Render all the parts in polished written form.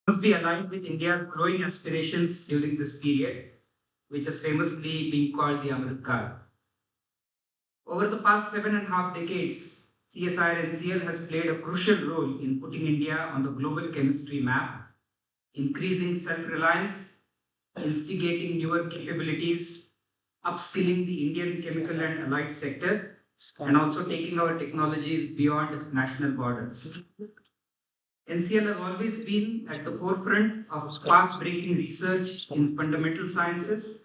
Must be aligned with India's growing aspirations during this period, which has famously been called the Amrit Kal. Over the past 7.5 decades, CSIR-NCL has played a crucial role in putting India on the global chemistry map, increasing self-reliance, instigating newer capabilities, upskilling the Indian chemical and allied sector, and also taking our technologies beyond national borders. NCL has always been at the forefront of path-breaking research in fundamental sciences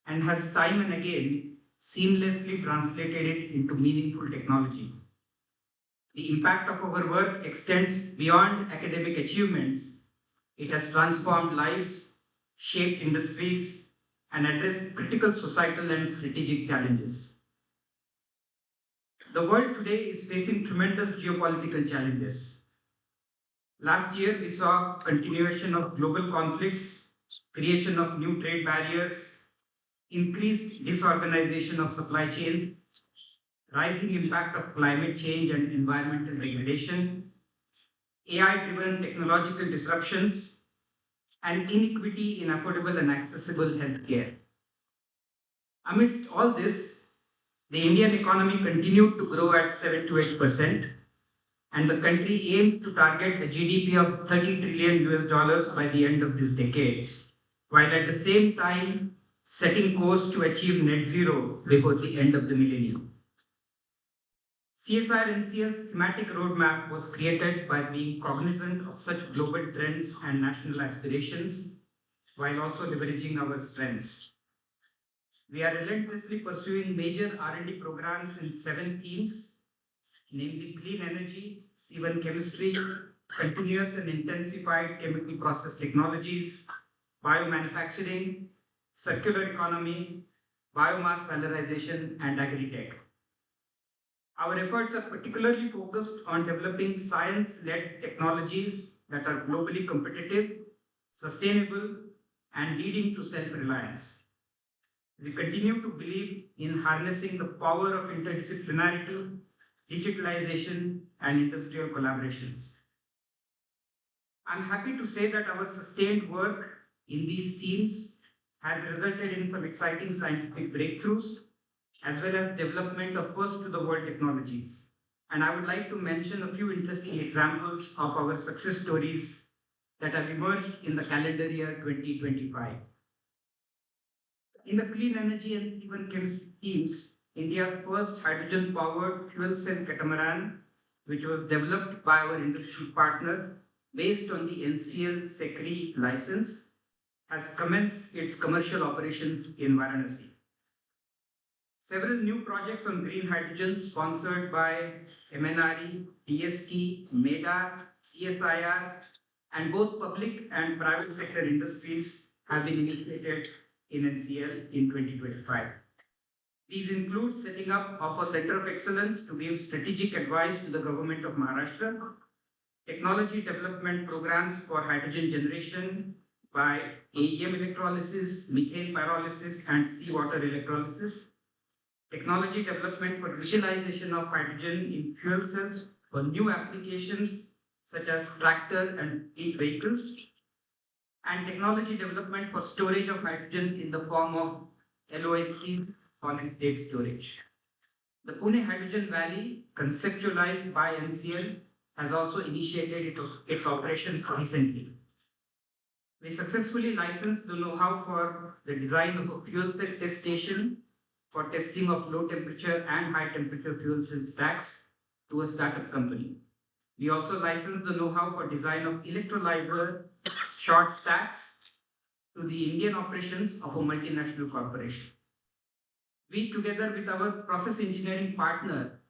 and has time and again seamlessly translated it into meaningful technology. The impact of our work extends beyond academic achievements. It has transformed lives, shaped industries, and addressed critical societal and strategic challenges. The world today is facing tremendous geopolitical challenges. Last year, we saw continuation of global conflicts, creation of new trade barriers, increased disorganization of supply chains, rising impact of climate change and environmental degradation, AI-driven technological disruptions, and inequity in affordable and accessible healthcare. Amidst all this, the Indian economy continued to grow at 7 to 8%, and the country aims to target a GDP of 30 trillion US dollars by the end of this decade, while at the same time setting course to achieve net zero before the end of the millennium. CSIR-NCL's thematic roadmap was created by being cognizant of such global trends and national aspirations, while also leveraging our strengths. We are relentlessly pursuing major R&D programs in 7 themes, namely clean energy, C1 chemistry, continuous and intensified chemical process technologies, biomanufacturing, circular economy, biomass valorization, and agri-tech. Our efforts are particularly focused on developing science-led technologies that are globally competitive, sustainable, and leading to self-reliance. We continue to believe in harnessing the power of interdisciplinarity, digitalization, and industrial collaborations. I'm happy to say that our sustained work in these themes has resulted in some exciting scientific breakthroughs as well as development of first-to-the-world technologies. And I would like to mention a few interesting examples of our success stories that have emerged in the calendar year 2025. In the clean energy and even chemistry themes, India's first hydrogen-powered fuel cell catamaran, which was developed by our industry partner based on the NCL SECRI license, has commenced its commercial operations in Varanasi. Several new projects on green hydrogen sponsored by MNRE, DST, MEDA, CSIR, and both public and private sector industries have been initiated in NCL in 2025. These include setting up of a Center of Excellence to give strategic advice to the government of Maharashtra, technology development programs for hydrogen generation by AEM electrolysis, methane pyrolysis, and seawater electrolysis, technology development for visualization of hydrogen in fuel cells for new applications such as tractor and fleet vehicles, and technology development for storage of hydrogen in the form of LOHCs, solid state storage. The Pune Hydrogen Valley, conceptualized by NCL, has also initiated its operations recently. We successfully licensed the know-how for the design of a fuel cell test station for testing of low temperature and high temperature fuel cell stacks to a startup company. We also licensed the know-how for design of electrolyzer short stacks to the Indian operations of a multinational corporation. We, together with our process engineering partner,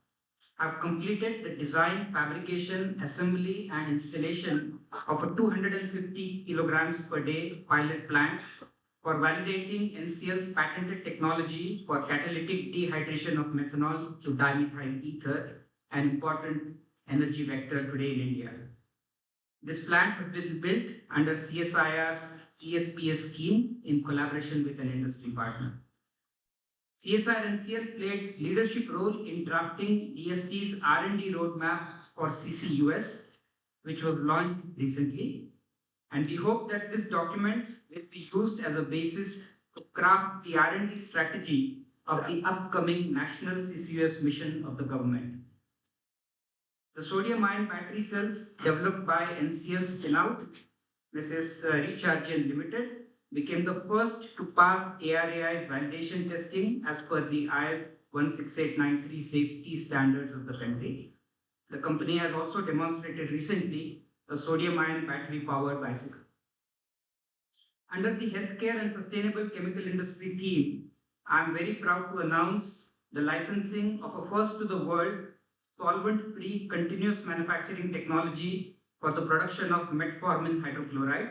have completed the design, fabrication, assembly, and installation of a 250 kilograms per day pilot plant for validating NCL's patented technology for catalytic dehydration of methanol to dimethyl ether, an important energy vector today in India. This plant has been built under CSIR's CSPS scheme in collaboration with an industry partner. CSIR-NCL played leadership role in drafting DST's R&D roadmap for CCUS, which was launched recently. And we hope that this document will be used as a basis to craft the R&D strategy of the upcoming national CCUS mission of the government. The sodium-ion battery cells developed by NCL spin-out, Mrs. Rechargian Limited, became the first to pass ARAI's validation testing as per the IS 16893 safety standards of the country. The company has also demonstrated recently a sodium-ion battery-powered bicycle. Under the healthcare and sustainable chemical industry theme, I am very proud to announce the licensing of a first-to-the-world solvent-free continuous manufacturing technology for the production of metformin hydrochloride,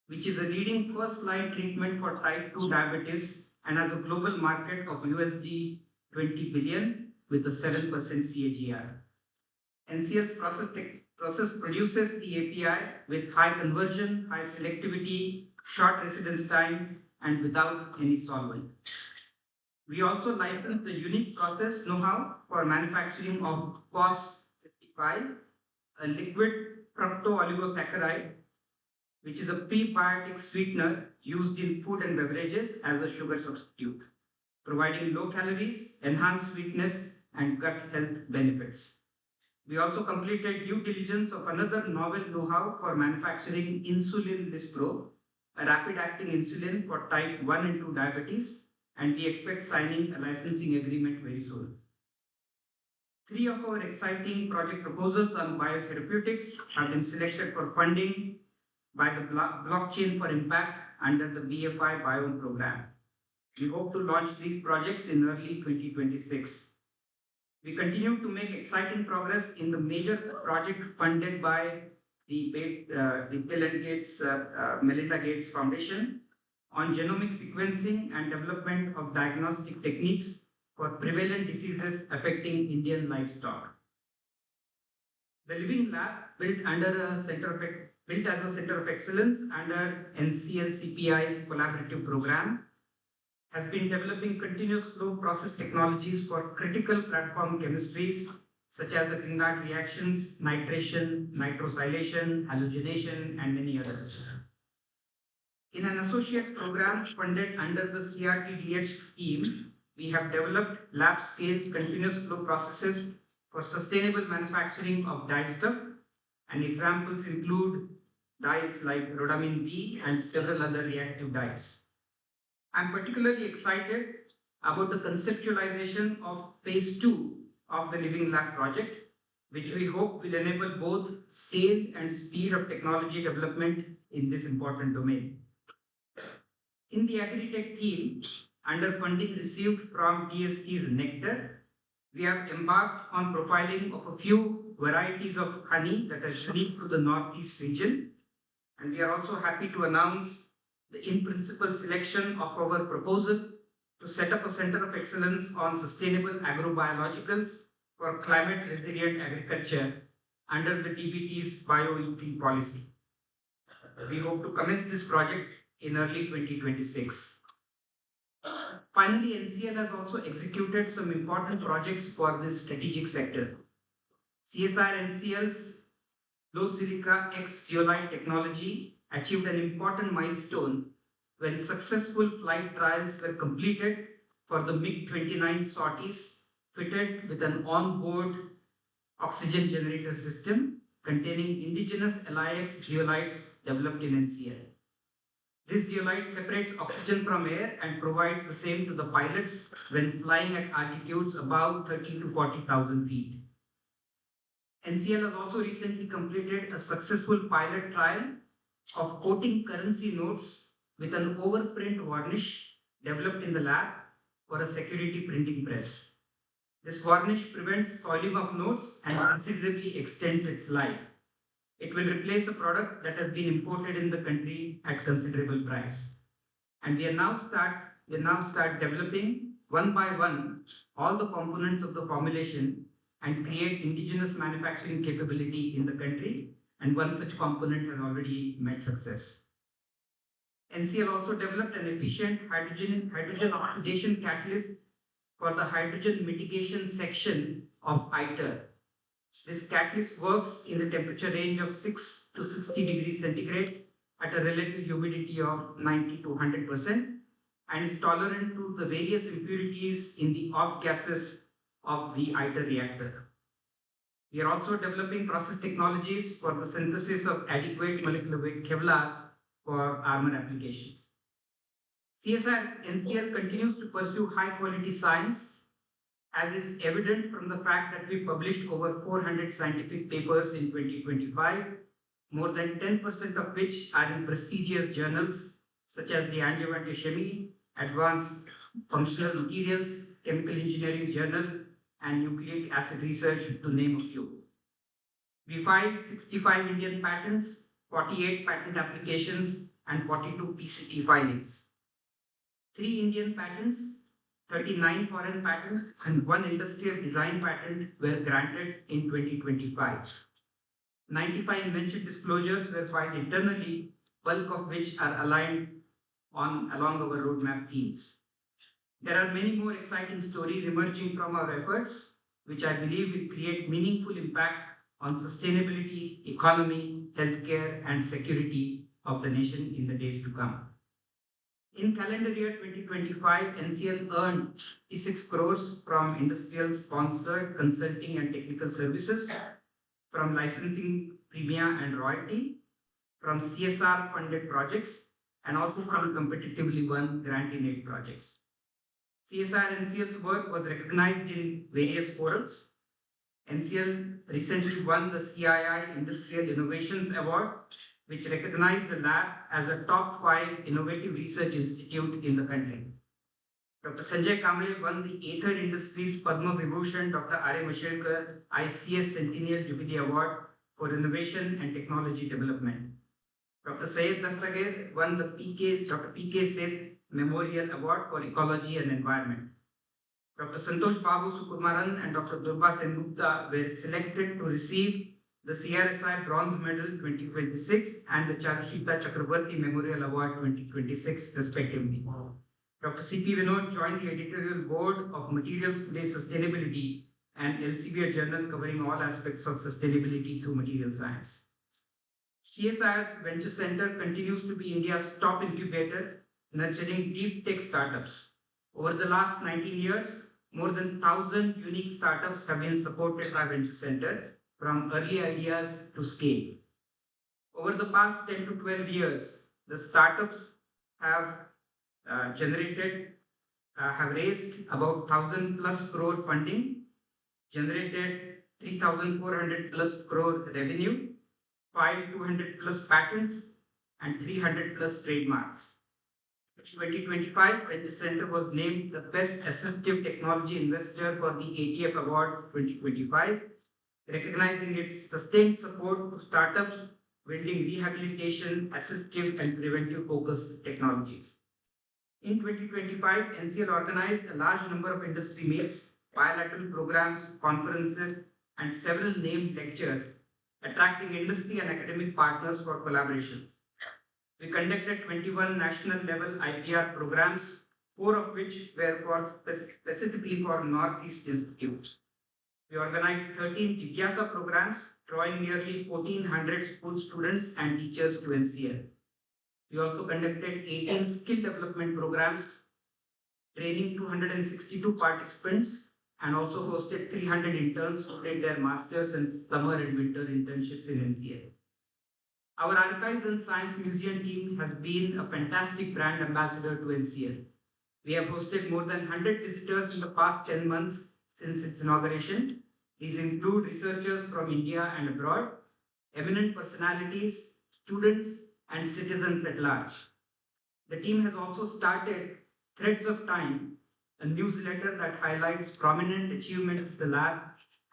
which is a leading first-line treatment for type 2 diabetes and has a global market of USD 20 billion with a 7% CAGR. NCL's process produces the API with high conversion, high selectivity, short residence time, and without any solvent. We also license the unique process know-how for manufacturing of POS55, a liquid fructooligosaccharide, which is a prebiotic sweetener used in food and beverages as a sugar substitute, providing low calories, enhanced sweetness, and gut health benefits. We also completed due diligence of another novel know-how for manufacturing insulin Lispro, a rapid-acting insulin for type 1 and 2 diabetes, and we expect signing a licensing agreement very soon. 3 of our exciting project proposals on biotherapeutics have been selected for funding by the Blockchain for Impact under the BFI Biome program. We hope to launch these projects in early 2026. We continue to make exciting progress in the major project funded by the Bill and Melinda Gates Foundation on genomic sequencing and development of diagnostic techniques for prevalent diseases affecting Indian livestock. The Living Lab, built as a center of excellence under NCL CPI's collaborative program, has been developing continuous flow process technologies for critical platform chemistries such as the Grignard reactions, nitration, nitrosylation, halogenation, and many others. In an associate program funded under the CRTDH scheme, we have developed lab-scale continuous flow processes for sustainable manufacturing of dyestuff, and examples include dyes like rhodamine B and several other reactive dyes. I'm particularly excited about the conceptualization of phase 2 of the Living Lab project, which we hope will enable both scale and speed of technology development in this important domain. In the Agritech theme, under funding received from TST's Nectar, we have embarked on profiling of a few varieties of honey that are unique to the Northeast region, and we are also happy to announce the in-principle selection of our proposal to set up a center of excellence on sustainable agrobiologicals for climate-resilient agriculture under the DBT's BioET policy. We hope to commence this project in early 2026. Finally, NCL has also executed some important projects for this strategic sector. CSIR-NCL's low silica X zeolite technology achieved an important milestone when successful flight trials were completed for the MiG-29 sorties fitted with an on-board oxygen generator system containing indigenous LIX zeolites developed in NCL. This zeolite separates oxygen from air and provides the same to the pilots when flying at altitudes above 30 to 40,000 feet. NCL has also recently completed a successful pilot trial of coating currency notes with an overprint varnish developed in the lab for a security printing press. This varnish prevents soiling of notes and considerably extends its life. It will replace a product that has been imported in the country at considerable price. And we now start developing one by one all the components of the formulation and create indigenous manufacturing capability in the country, and one such component has already met success. NCL also developed an efficient hydrogen oxidation catalyst for the hydrogen mitigation section of ITER. This catalyst works in the temperature range of 6 to 60 degrees centigrade at a relative humidity of 90 to 100% and is tolerant to the various impurities in the off gases of the ITER reactor. We are also developing process technologies for the synthesis of adequate molecular weight Kevlar for armor applications. CSIR-NCL continues to pursue high quality science, as is evident from the fact that we published over 400 scientific papers in 2025, more than 10% of which are in prestigious journals such as the Angewandte Chemie, Advanced Functional Materials, Chemical Engineering Journal, and Nucleic Acid Research, to name a few. We filed 65 Indian patents, 48 patent applications, and 42 PCT filings. 3 Indian patents, 39 foreign patents, and 1 industrial design patent were granted in 2025. 95 invention disclosures were filed internally, bulk of which are aligned along our roadmap themes. There are many more exciting stories emerging from our efforts, which I believe will create meaningful impact on sustainability, economy, healthcare, and security of the nation in the days to come. In calendar year 2025, NCL earned 56 crores from industrial sponsored consulting and technical services, from licensing premia and royalty, from CSR funded projects, and also from competitively won grant in aid projects. CSIR-NCL's work was recognized in various forums. NCL recently won the CII Industrial Innovations Award, which recognized the lab as a top 5 innovative research institute in the country. Dr. Sanjay Kamble won the Aether Industries Padma Vibhushan Dr. R.A. Mashelkar ICS Centennial Jubilee Award for Innovation and Technology Development. Dr. Syed Dastagir won the Dr. P.K. Seth Memorial Award for Ecology and Environment. Dr. Santosh Babu Sukumaran and Dr. Durba Sengupta were selected to receive the CRSI Bronze Medal 2026 and the Charushita Chakrabarti Memorial Award 2026 respectively. Dr. C.P. Vinod joined the editorial board of Materials Today Sustainability, an Elsevier journal covering all aspects of sustainability through material science. CSIR's Venture Center continues to be India's top incubator, nurturing deep tech startups. Over the last 19 years, more than 1,000 unique startups have been supported by Venture Center, from early ideas to scale. Over the past 10 to 12 years, the startups have raised about 1,000 plus crore funding, generated 3,400 plus crore revenue, filed 200 plus patents, and 300 plus trademarks. In 2025, Venture Center was named the Best Assistive Technology Investor for the ATF Awards 2025, recognizing its sustained support to startups building rehabilitation, assistive, and preventive focused technologies. In 2025, NCL organized a large number of industry meets, bilateral programs, conferences, and several named lectures, attracting industry and academic partners for collaborations. We conducted 21 national level IPR programs, 4 of which were specifically for Northeast institutes. We organized 13 Jigyasa programs, drawing nearly 1,400 school students and teachers to NCL. We also conducted 18 skill development programs, training 262 participants, and also hosted 300 interns who did their masters and summer and winter internships in NCL. Our Archives and Science Museum team has been a fantastic brand ambassador to NCL. We have hosted more than 100 visitors in the past 10 months since its inauguration. These include researchers from India and abroad, eminent personalities, students, and citizens at large. The team has also started Threads of Time, a newsletter that highlights prominent achievements of the lab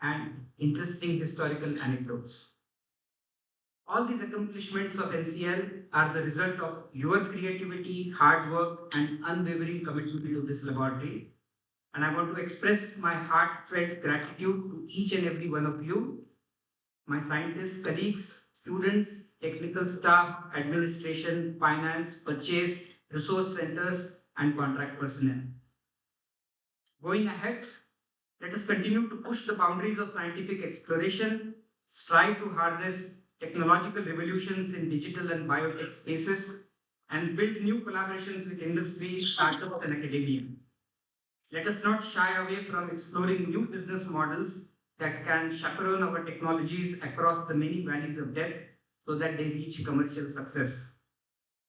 and interesting historical anecdotes. All these accomplishments of NCL are the result of your creativity, hard work, and unwavering commitment to this laboratory. And I want to express my heartfelt gratitude to each and every one of you, my scientists, colleagues, students, technical staff, administration, finance, purchase, resource centers, and contract personnel. Going ahead, let us continue to push the boundaries of scientific exploration, strive to harness technological revolutions in digital and biotech spaces, and build new collaborations with industry, startups, and academia. Let us not shy away from exploring new business models that can chaperone our technologies across the many valleys of death so that they reach commercial success.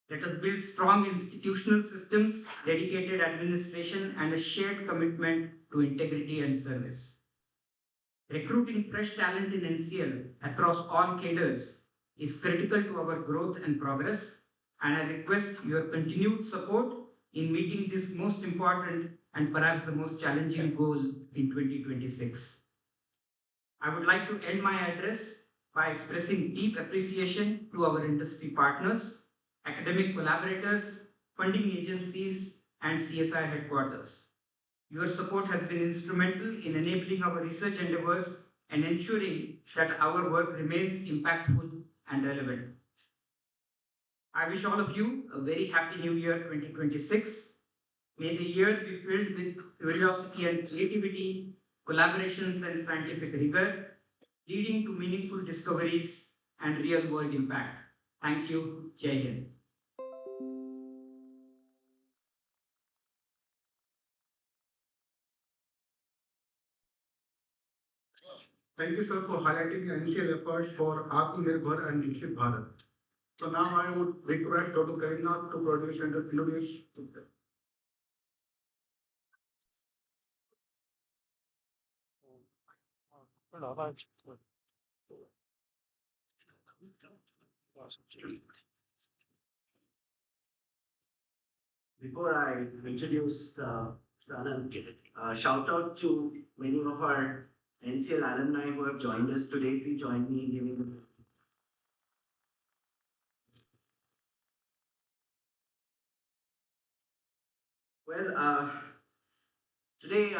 Let us build strong institutional systems, dedicated administration, and a shared commitment to integrity and service. Recruiting fresh talent in NCL across all cadres is critical to our growth and progress, and I request your continued support in meeting this most important and perhaps the most challenging goal in 2026. I would like to end my address by expressing deep appreciation to our industry partners, academic collaborators, funding agencies, and CSI headquarters. Your support has been instrumental in enabling our research endeavors and ensuring that our work remains impactful and relevant. I wish all of you a very happy New Year 2026. May the year be filled with curiosity and creativity, collaborations and scientific rigor, leading to meaningful discoveries and real world impact. Thank you. Jai Hind. Thank you, sir, for highlighting the NCL efforts for Atmanirbhar and Viksit Bharat. So now I would request Dr. Karina to produce and introduce. Before I introduce Anand, shout out to many of our NCL alumni who have joined us today. Please join me in giving. Well, today,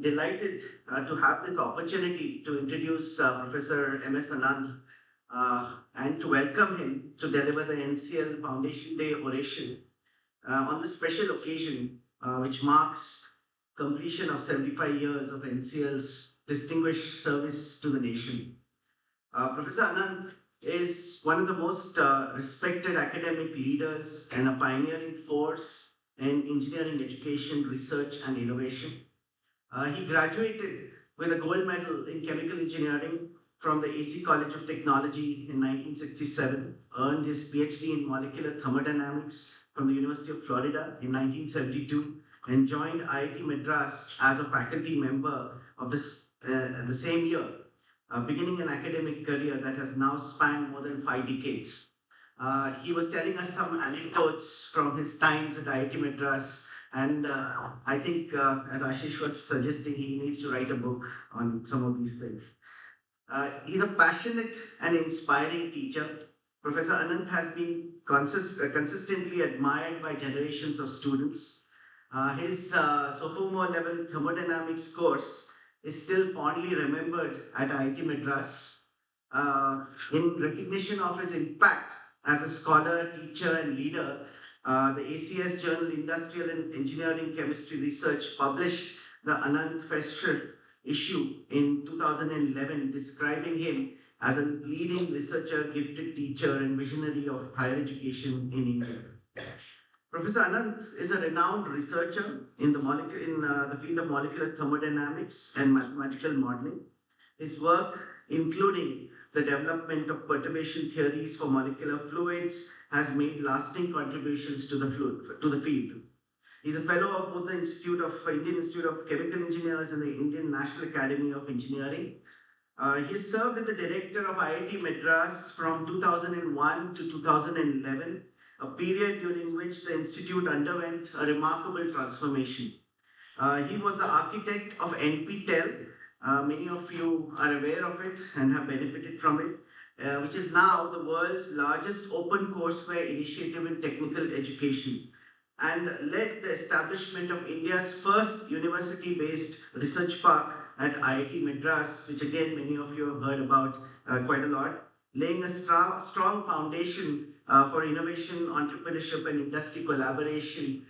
delighted to have this opportunity to introduce Professor M.S. Anand and to welcome him to deliver the NCL Foundation Day oration on this special occasion, which marks completion of 75 years of NCL's distinguished service to the nation. Professor Anand is one of the most respected academic leaders and a pioneering force in engineering education, research, and innovation. He graduated with a gold medal in chemical engineering from the AC College of Technology in 1967, earned his PhD in molecular thermodynamics from the University of Florida in 1972, and joined IIT Madras as a faculty member of the same year, beginning an academic career that has now spanned more than 5 decades. He was telling us some anecdotes from his times at IIT Madras, and I think, as Ashish was suggesting, he needs to write a book on some of these things. He's a passionate and inspiring teacher. Professor Anand has been consistently admired by generations of students. His sophomore level thermodynamics course is still fondly remembered at IIT Madras in recognition of his impact as a scholar, teacher, and leader. The ACS journal Industrial and Engineering Chemistry Research published the Anand Fescher issue in 2011, describing him as a leading researcher, gifted teacher, and visionary of higher education in India. Professor Anand is a renowned researcher in the field of molecular thermodynamics and mathematical modeling. His work, including the development of perturbation theories for molecular fluids, has made lasting contributions to the field. He's a fellow of both the Indian Institute of Chemical Engineers and the Indian National Academy of Engineering. He served as the director of IIT Madras from 2001 to 2011, a period during which the institute underwent a remarkable transformation. He was the architect of NPTEL. Many of you are aware of it and have benefited from it, which is now the world's largest open courseware initiative in technical education, and led the establishment of India's first university-based research park at IIT Madras, which again many of you have heard about quite a lot, laying a strong foundation for innovation, entrepreneurship, and industry collaboration,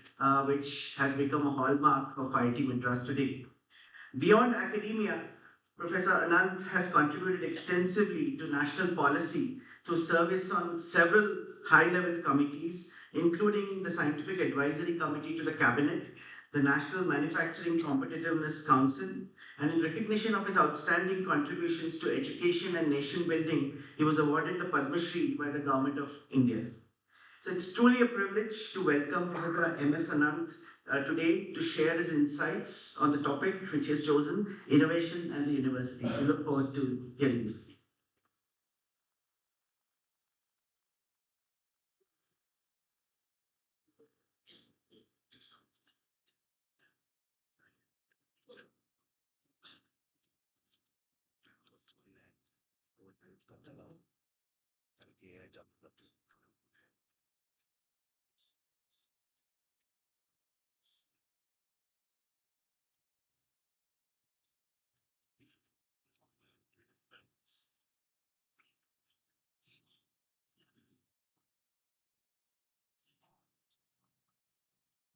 which has become a hallmark of IIT Madras today. Beyond academia, Professor Anand has contributed extensively to national policy through service on several high-level committees, including the Scientific Advisory Committee to the Cabinet, the National Manufacturing Competitiveness Council, and in recognition of his outstanding contributions to education and nation building, he was awarded the Padma Shri by the Government of India. So it's truly a privilege to welcome Professor M.S. Anand today to share his insights on the topic which he has chosen, innovation and the university. We look forward to hearing you.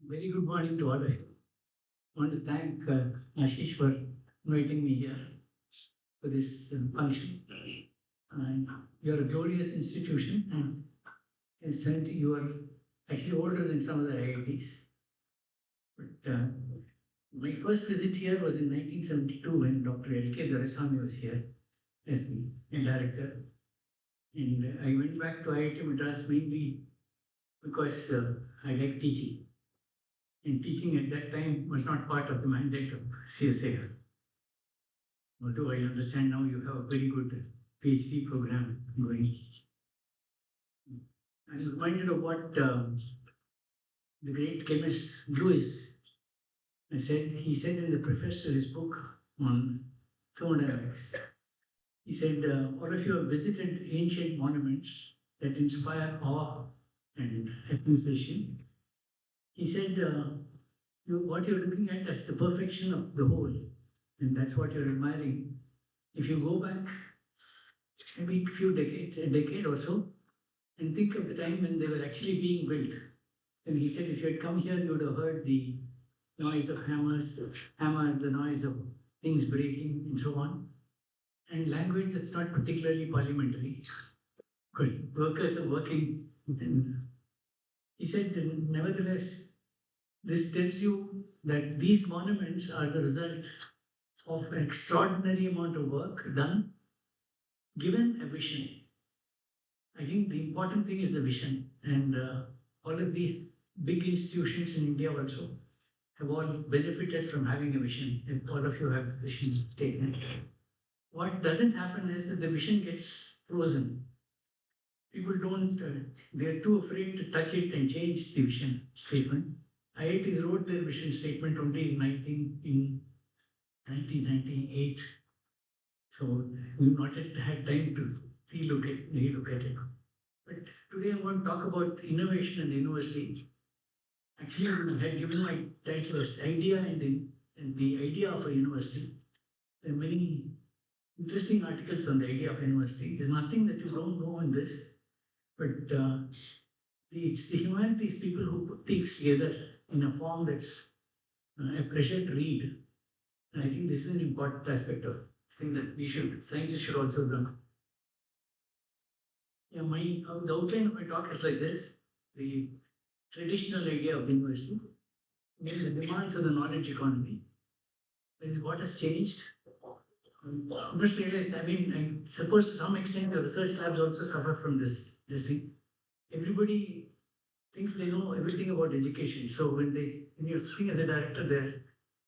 Very good morning to all of you. I want to thank Ashish for inviting me here for this function. And you're a glorious institution, and certainly you are actually older than some of the IITs. But my first visit here was in 1972 when Dr. L.K. Doraisamy was here as the director. And I went back to IIT Madras mainly because I like teaching. And teaching at that time was not part of the mandate of CSIR. Although I understand now you have a very good PhD program going. I'm reminded of what the great chemist Lewis he said in the preface to his book on thermodynamics. He said, all of you have visited ancient monuments that inspire awe and appreciation. He said, what you're looking at is the perfection of the whole, and that's what you're admiring. If you go back maybe a decade or so, and think of the time when they were actually being built. And he said, if you had come here, you would have heard the noise of hammer, the noise of things breaking, and so on. And language that's not particularly parliamentary, because workers are working. And he said, nevertheless, this tells you that these monuments are the result of an extraordinary amount of work done, given a vision. I think the important thing is the vision, and all of the big institutions in India also have all benefited from having a vision, and all of you have a vision statement. What doesn't happen is that the vision gets frozen. People don't, they're too afraid to touch it and change the vision statement. IITs wrote their vision statement only in 1998. So we've not yet had time to relook at it. But today I want to talk about innovation and university. Actually, I had given my title as Idea and the Idea of a University. There are many interesting articles on the idea of university. There's nothing that you don't know on this, but it's the humanities people who put things together in a form that's a pleasure to read. And I think this is an important aspect of thing that scientists should also learn. Yeah, the outline of my talk is like this. The traditional idea of university, the demands of the knowledge economy. That is what has changed. You must realize, I suppose to some extent the research labs also suffer from this thing. Everybody thinks they know everything about education. So when you're sitting as a director there,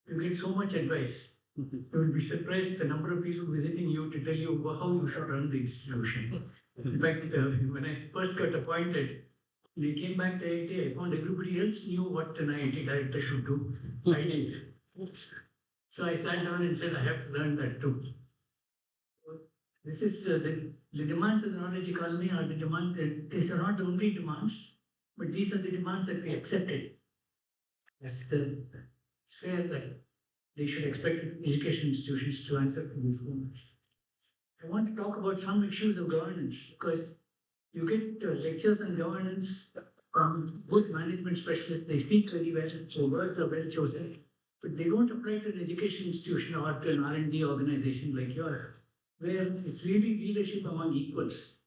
you get so much advice. You will be surprised the number of people visiting you to tell you how you should run the institution. In fact, when I first got appointed, when I came back to IIT, I found everybody else knew what an IIT director should do. I did. So I sat down and said, I have to learn that too. This is the demands of the knowledge economy are the demands. These are not the only demands, but these are the demands that we accepted. It's fair that they should expect education institutions to answer to these demands. I want to talk about some issues of governance because you get lectures on governance from good management specialists. They speak very well, so words are well chosen, but they don't apply to an education institution or to an R&D organization like yours, where it's really leadership among equals.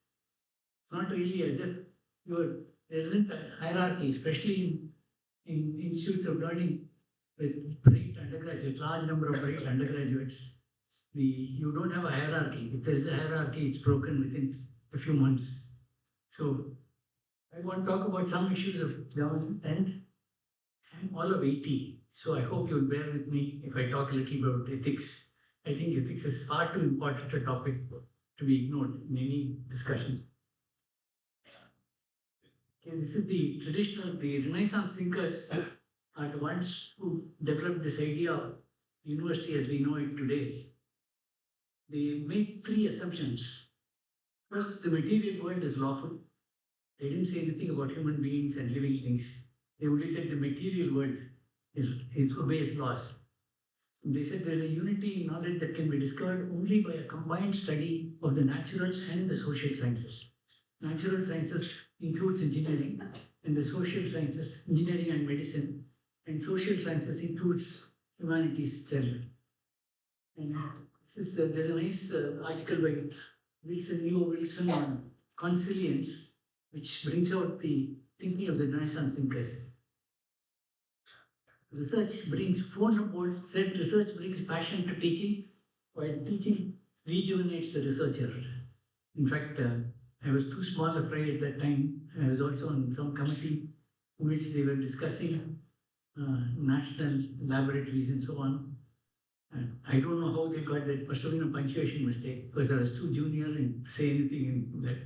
not really as if there isn't a hierarchy, especially in institutes of learning with bright undergraduates, large number of bright undergraduates. You don't have a hierarchy. If there is a hierarchy, it's broken within a few months. So I want to talk about some issues of government, and I'm all of 80. So I hope you'll bear with me if I talk a little bit about ethics. I think ethics is far too important a topic to be ignored in any discussion. Okay, this is the Renaissance thinkers are the ones who developed this idea of university as we know it today. They made three assumptions. First, the material world is lawful. They didn't say anything about human beings and living things. They only said the material world obeys laws. They said there is a unity in knowledge that can be discovered only by a combined study of the naturals and the social sciences. Natural sciences includes engineering, and the social sciences, engineering and medicine, and social sciences includes humanities itself. And there's a nice article by Wilson on consilience, which brings out the thinking of the Renaissance thinkers. Ford said research brings passion to teaching, while teaching rejuvenates the researcher. In fact, I was too small a fry at that time. I was also on some committee in which they were discussing national laboratories and so on. And I don't know how they got that. Must have been a punctuation mistake because I was too junior and to say anything in that.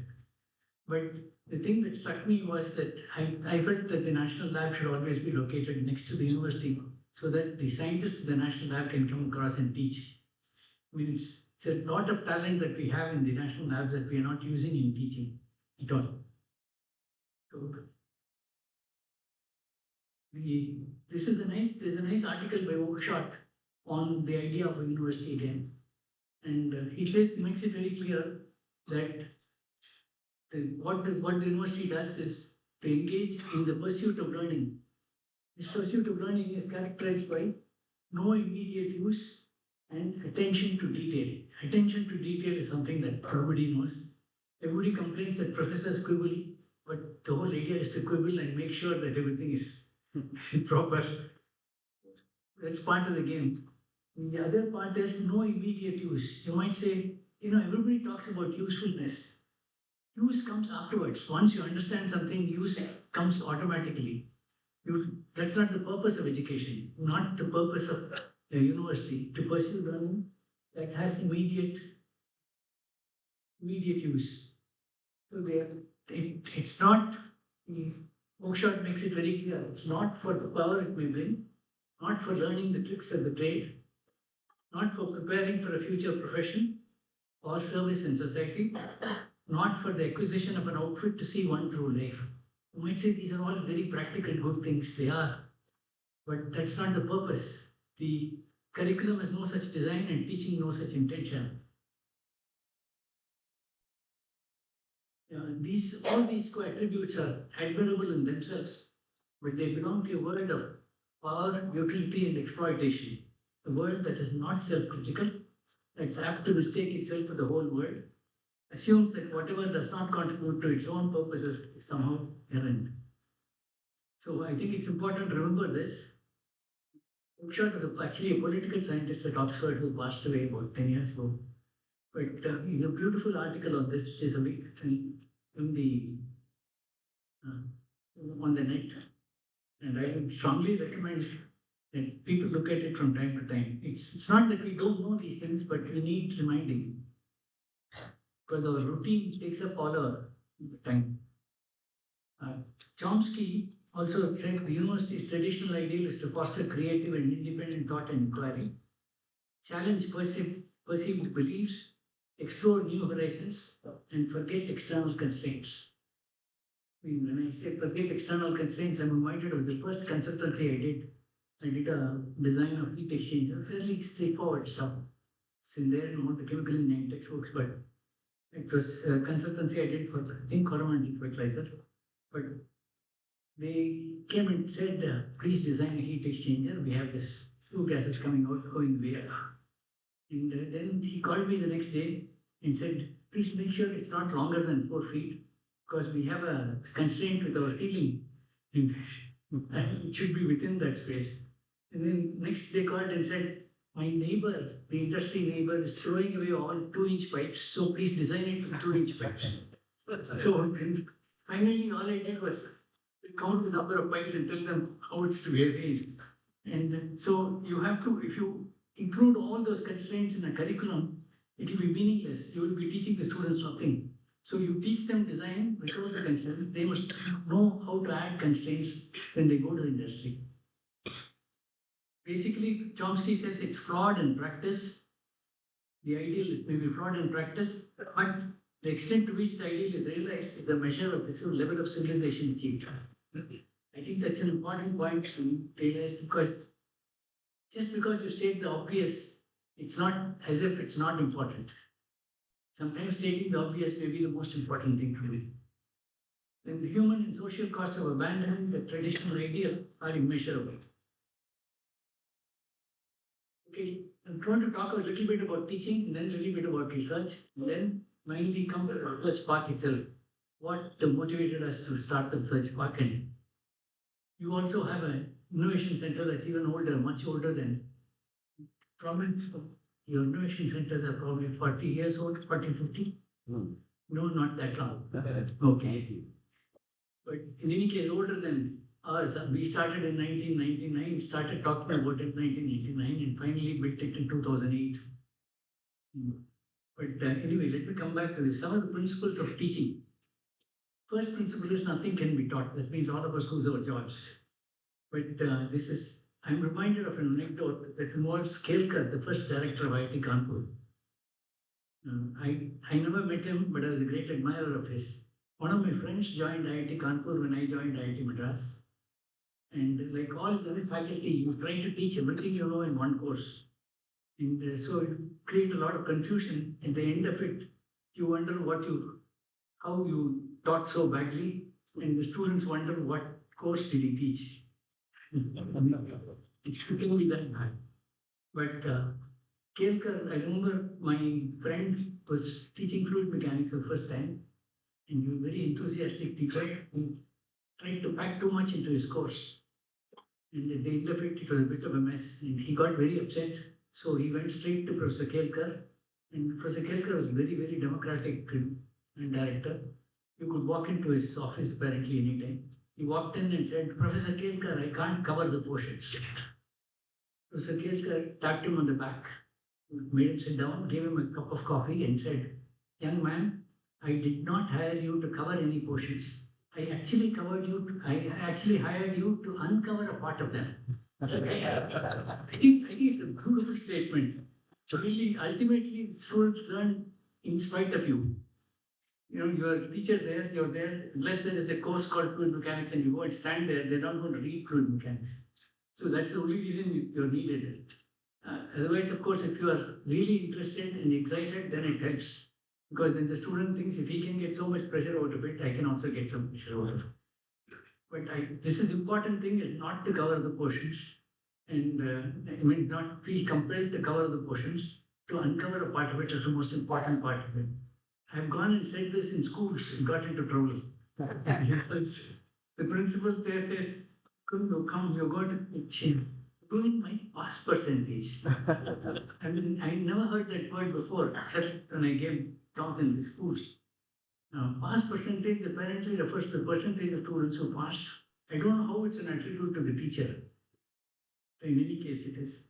But the thing that struck me was that I felt that the national lab should always be located next to the university so that the scientists in the national lab can come across and teach. I mean, it's a lot of talent that we have in the national labs that we are not using in teaching at all. So, there's a nice article by Oakeshott on the idea of a university again. And he makes it very clear that what the university does is to engage in the pursuit of learning. This pursuit of learning is characterized by no immediate use and attention to detail. Attention to detail is something that everybody knows. Everybody complains that professors quibble, but the whole idea is to quibble and make sure that everything is proper. That's part of the game. The other part is no immediate use. You might say, everybody talks about usefulness. Use comes afterwards. Once you understand something, use comes automatically. That's not the purpose of education, not the purpose of a university to pursue learning that has immediate use. So it's not, Oakeshott makes it very clear, it's not for the power it may bring, not for learning the tricks of the trade, not for preparing for a future profession or service in society, not for the acquisition of an outfit to see one through life. You might say these are all very practical good things, they are, but that's not the purpose. The curriculum has no such design and teaching no such intention. All these attributes are admirable in themselves, but they belong to a world of power, utility, and exploitation. A world that is not self-critical, that's apt to mistake itself for the whole world, assumes that whatever does not contribute to its own purposes is somehow errant. So I think it's important to remember this. Oakeshott was actually a political scientist at Oxford who passed away about 10 years ago. But it's a beautiful article on this, which is in the on the net, and I would strongly recommend that people look at it from time to time. It's not that we don't know these things, but we need reminding because our routine takes up all our time. Chomsky also said the university's traditional ideal is to foster creative and independent thought and inquiry, challenge perceived beliefs, explore new horizons, and forget external constraints. I mean, when I say forget external constraints, I'm reminded of the first consultancy I did. I did a design of heat exchanger, fairly straightforward stuff. It's in there in all the chemical engineering textbooks, but it was a consultancy I did for, I think, Coromandel fertilizer. But they came and said, please design a heat exchanger. We have this two gases coming out, going way up. And then he called me the next day and said, please make sure it's not longer than 4 feet because we have a constraint with our ceiling. It should be within that space. And then next they called and said, my neighbor, the industry neighbor, is throwing away all 2-inch pipes, so please design it with 2-inch pipes. So then finally all I did was count the number of pipes and tell them how it's to be arranged. And so you have to, if you include all those constraints in a curriculum, it will be meaningless. You will be teaching the students something. So you teach them design without the constraints. They must know how to add constraints when they go to the industry. Basically, Chomsky says it's flawed in practice. The ideal is maybe flawed in practice, but the extent to which the ideal is realized is the measure of the level of civilization achieved. I think that's an important point to realize, because just because you state the obvious, it's not as if it's not important. Sometimes stating the obvious may be the most important thing to do. Then the human and social costs of abandoning the traditional ideal are immeasurable. Okay, I'm going to talk a little bit about teaching, and then a little bit about research, and then finally come to the research part itself. What motivated us to start the research park? And you also have an innovation center that's even older, much older than Province. Your innovation centers are probably 40 years old, 40, 50? No, not that long. Okay. But in any case, older than ours. We started in 1999, started talking about it in 1999, and finally built it in 2008. But anyway, let me come back to this. Some of the principles of teaching. First principle is nothing can be taught. That means all of us lose our jobs. But I'm reminded of an anecdote that involves Kelkar, the first director of IIT Kanpur. I never met him, but I was a great admirer of his. One of my friends joined IIT Kanpur when I joined IIT Madras. And like all other faculty, you try to teach everything you know in one course. And so you create a lot of confusion. At the end of it, you wonder how you taught so badly, and the students wonder what course did he teach. It's typically that bad. But Kelkar, I remember my friend was teaching fluid mechanics for the first time, and he was a very enthusiastic teacher. He tried to pack too much into his course. And at the end of it, it was a bit of a mess, and he got very upset. So he went straight to Professor Kelkar, and Professor Kelkar was very, very democratic and director. You could walk into his office apparently anytime. He walked in and said, Professor Kelkar, I can't cover the portions. Professor Kelkar tapped him on the back, made him sit down, gave him a cup of coffee, and said, young man, I did not hire you to cover any portions. I actually hired you to uncover a part of them. I think it's a beautiful statement. So really, ultimately, students learn in spite of you. You know, you're a teacher there, you're there, unless there is a course called fluid mechanics and you go and stand there, they're not going to read fluid mechanics. So that's the only reason you're needed. Otherwise, of course, if you are really interested and excited, then it helps. Because then the student thinks if he can get so much pressure out of it, I can also get some pressure out of it. But this is important thing is not to cover the portions, and not feel compelled to cover the portions. To uncover a part of it is the most important part of it. I've gone and said this in schools and got into trouble. The principal there says, you're going to ruin my pass percentage. I mean, I never heard that word before, except when I gave talk in the schools. Pass percentage apparently refers to the percentage of students who pass. I don't know how it's an attribute to the teacher. In any case, it is.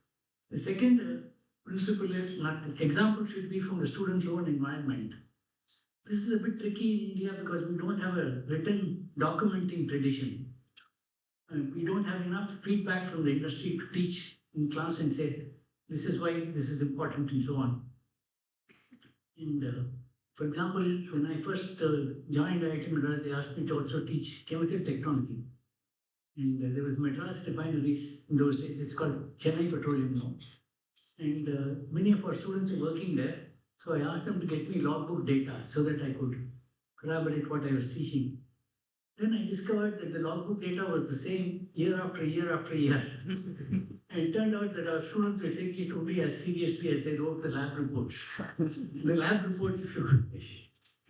The second principle is example should be from the student's own environment. This is a bit tricky in India because we don't have a written documenting tradition. We don't have enough feedback from the industry to teach in class and say, this is why this is important and so on. And for example, when I first joined IIT Madras, they asked me to also teach chemical technology. And there was Madras refineries in those days. It's called Chennai Petroleum now. And many of our students were working there. So I asked them to get me logbook data so that I could corroborate what I was teaching. Then I discovered that the logbook data was the same year after year after year. And it turned out that our students were taking it only as seriously as they wrote the lab reports. The lab reports, if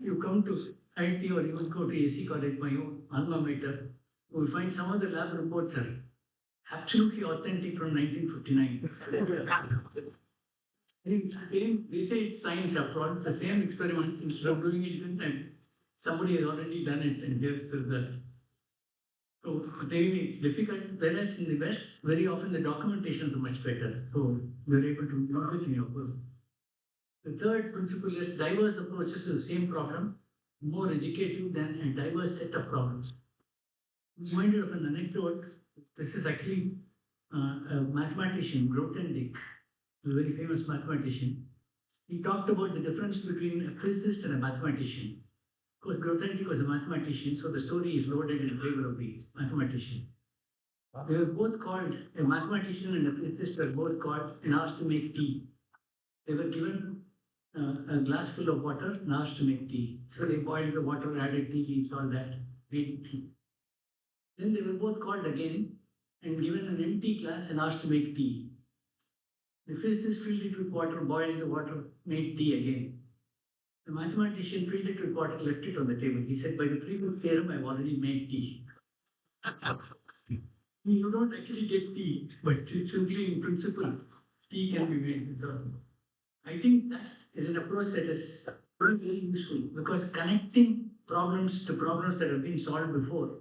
you come to IT or even go to AC college, my own alma mater, you will find some of the lab reports are absolutely authentic from 1959. It's the same, they say it's science after all, it's the same experiment. Instead of doing it in time, somebody has already done it and here's the result. So maybe it's difficult, whereas in the West, very often the documentations are much better. So you're able to use it in your work. The third principle is diverse approaches to the same problem, more educative than a diverse set of problems. I'm reminded of an anecdote. This is actually a mathematician, Grothendieck, a very famous mathematician. He talked about the difference between a physicist and a mathematician. Of course, Grothendieck was a mathematician, so the story is loaded in favor of the mathematician. They were both called, a mathematician and a physicist were both called and asked to make tea. They were given a glass full of water and asked to make tea. So they boiled the water, added tea leaves, all that, made tea. Then they were both called again and given an empty glass and asked to make tea. The physicist filled it with water, boiled the water, made tea again. The mathematician filled it with water, left it on the table. He said, by the previous theorem, I've already made tea. You don't actually get tea, but it's simply in principle, tea can be made. So I think that is an approach that is very useful because connecting problems to problems that have been solved before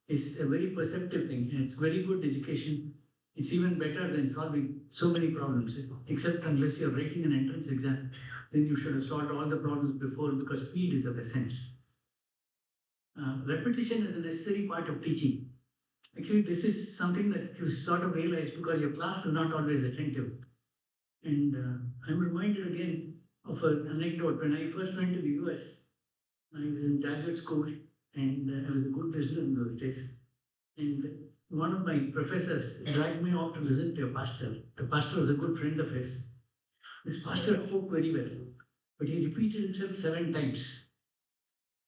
is a very perceptive thing and it's very good education. It's even better than solving so many problems, except unless you're writing an entrance exam, then you should have solved all the problems before because speed is of essence. Repetition is a necessary part of teaching. Actually, this is something that you sort of realize because your class is not always attentive. And I'm reminded again of an anecdote. When I first went to the US, I was in graduate school and I was a good business in those days. And one of my professors dragged me off to listen to a pastor. The pastor was a good friend of his. This pastor spoke very well, but he repeated himself 7 times.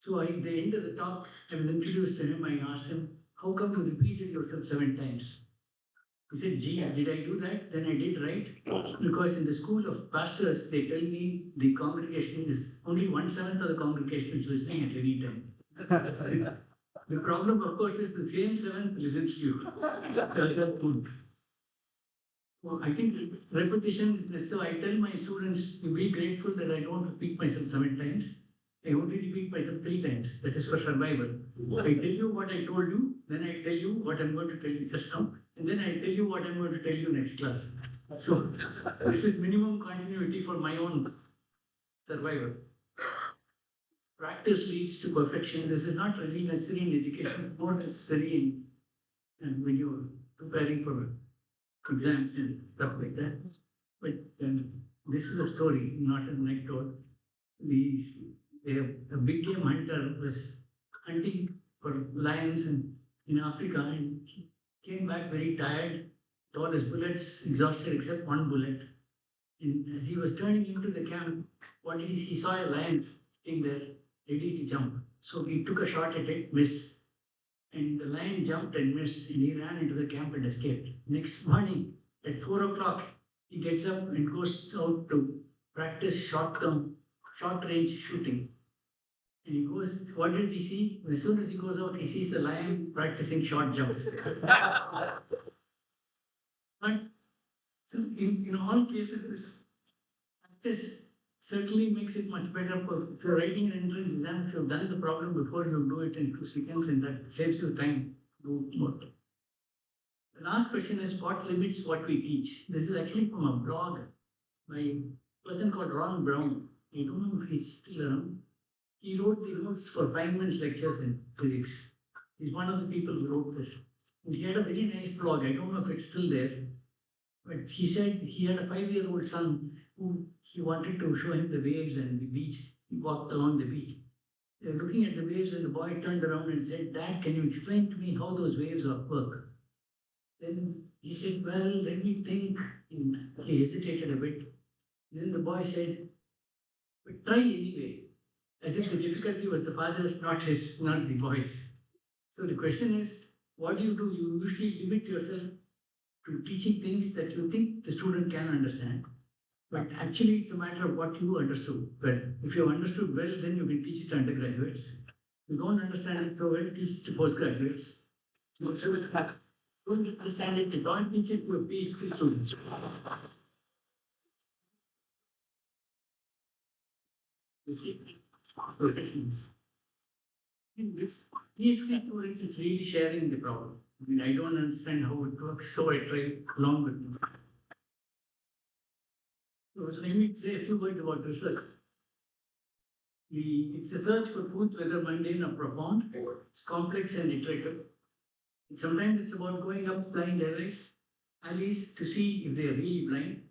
So at the end of the talk, I was introduced to him. I asked him, how come you repeated yourself 7 times? He said, gee, did I do that? Then I did, right? Because in the school of pastors, they tell me the congregation is only 1/7 of the congregation is listening at any time. The problem, of course, is the same 7th listens to you. That's good. Well, I think repetition is necessary. I tell my students to be grateful that I don't repeat myself 7 times. I only repeat myself 3 times. That is for survival. I tell you what I told you, then I tell you what I'm going to tell you just now, and then I tell you what I'm going to tell you next class. So this is minimum continuity for my own survival. Practice leads to perfection. This is not really necessary in education, more necessary when you're preparing for exams and stuff like that. But this is a story, not an anecdote. A big game hunter was hunting for lions in Africa and came back very tired, with all his bullets exhausted except one bullet. And as he was turning into the camp, what did he saw a lion sitting there ready to jump. So he took a shot at it, missed. And the lion jumped and missed, and he ran into the camp and escaped. Next morning, at 4 o'clock, he gets up and goes out to practice short range shooting. And he goes, what does he see? As soon as he goes out, he sees the lion practicing short jumps. But so in all cases, this practice certainly makes it much better for if you're writing an entrance exam. If you've done the problem before, you do it in 2 seconds, and that saves you time to do more. The last question is what limits what we teach? This is actually from a blog by a person called Ron Brown. I don't know if he's still around. He wrote the notes for Feynman's lectures in physics. He's one of the people who wrote this. And he had a very nice blog. I don't know if it's still there. But he said he had a 5-year-old son who he wanted to show him the waves and the beach. He walked along the beach. They were looking at the waves and the boy turned around and said, Dad, can you explain to me how those waves work? Then he said, well, let me think. And he hesitated a bit. Then the boy said, but try anyway. As if the difficulty was the father's, not the boy's. So the question is, what do? You usually limit yourself to teaching things that you think the student can understand. But actually, it's a matter of what you understood well. If you understood well, then you can teach it to undergraduates. You don't understand it, so well, teach to postgraduates. You don't understand it, you don't teach it to a PhD students. You see, professions. In this PhD students is really sharing the problem. I mean, I don't understand how it works, so I try along with them. So let me say a few words about research. It's a search for truth, whether mundane or profound. It's complex and iterative. Sometimes it's about going up blind alleys to see if they are really blind.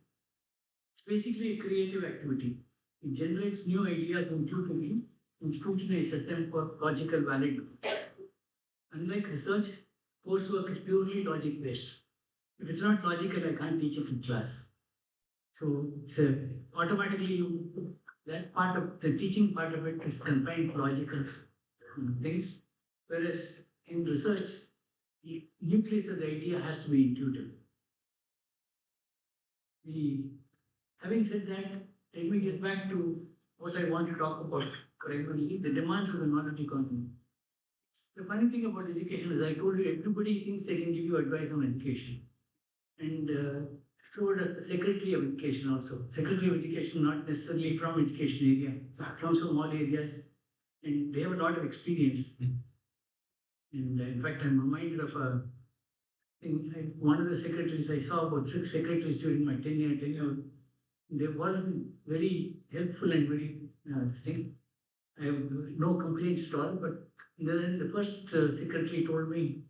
It's basically a creative activity. It generates new ideas intuitively, and scrutiny is attempt for logical validity. Unlike research, coursework is purely logic based. If it's not logical, I can't teach it in class. So it's automatically that part of the teaching part of it is confined to logical things, whereas in research, the nucleus of the idea has to be intuitive. The, having said that, let me get back to what I want to talk about primarily, the demands of the knowledge economy. The funny thing about education is I told you everybody thinks they can give you advice on education. And so does the Secretary of Education also. Secretary of Education not necessarily from education area, comes from all areas, and they have a lot of experience. And in fact, I'm reminded of a thing. One of the secretaries I saw, about 6 secretaries during my tenure. They were very helpful and very thing. I have no complaints at all. But then the first secretary told me,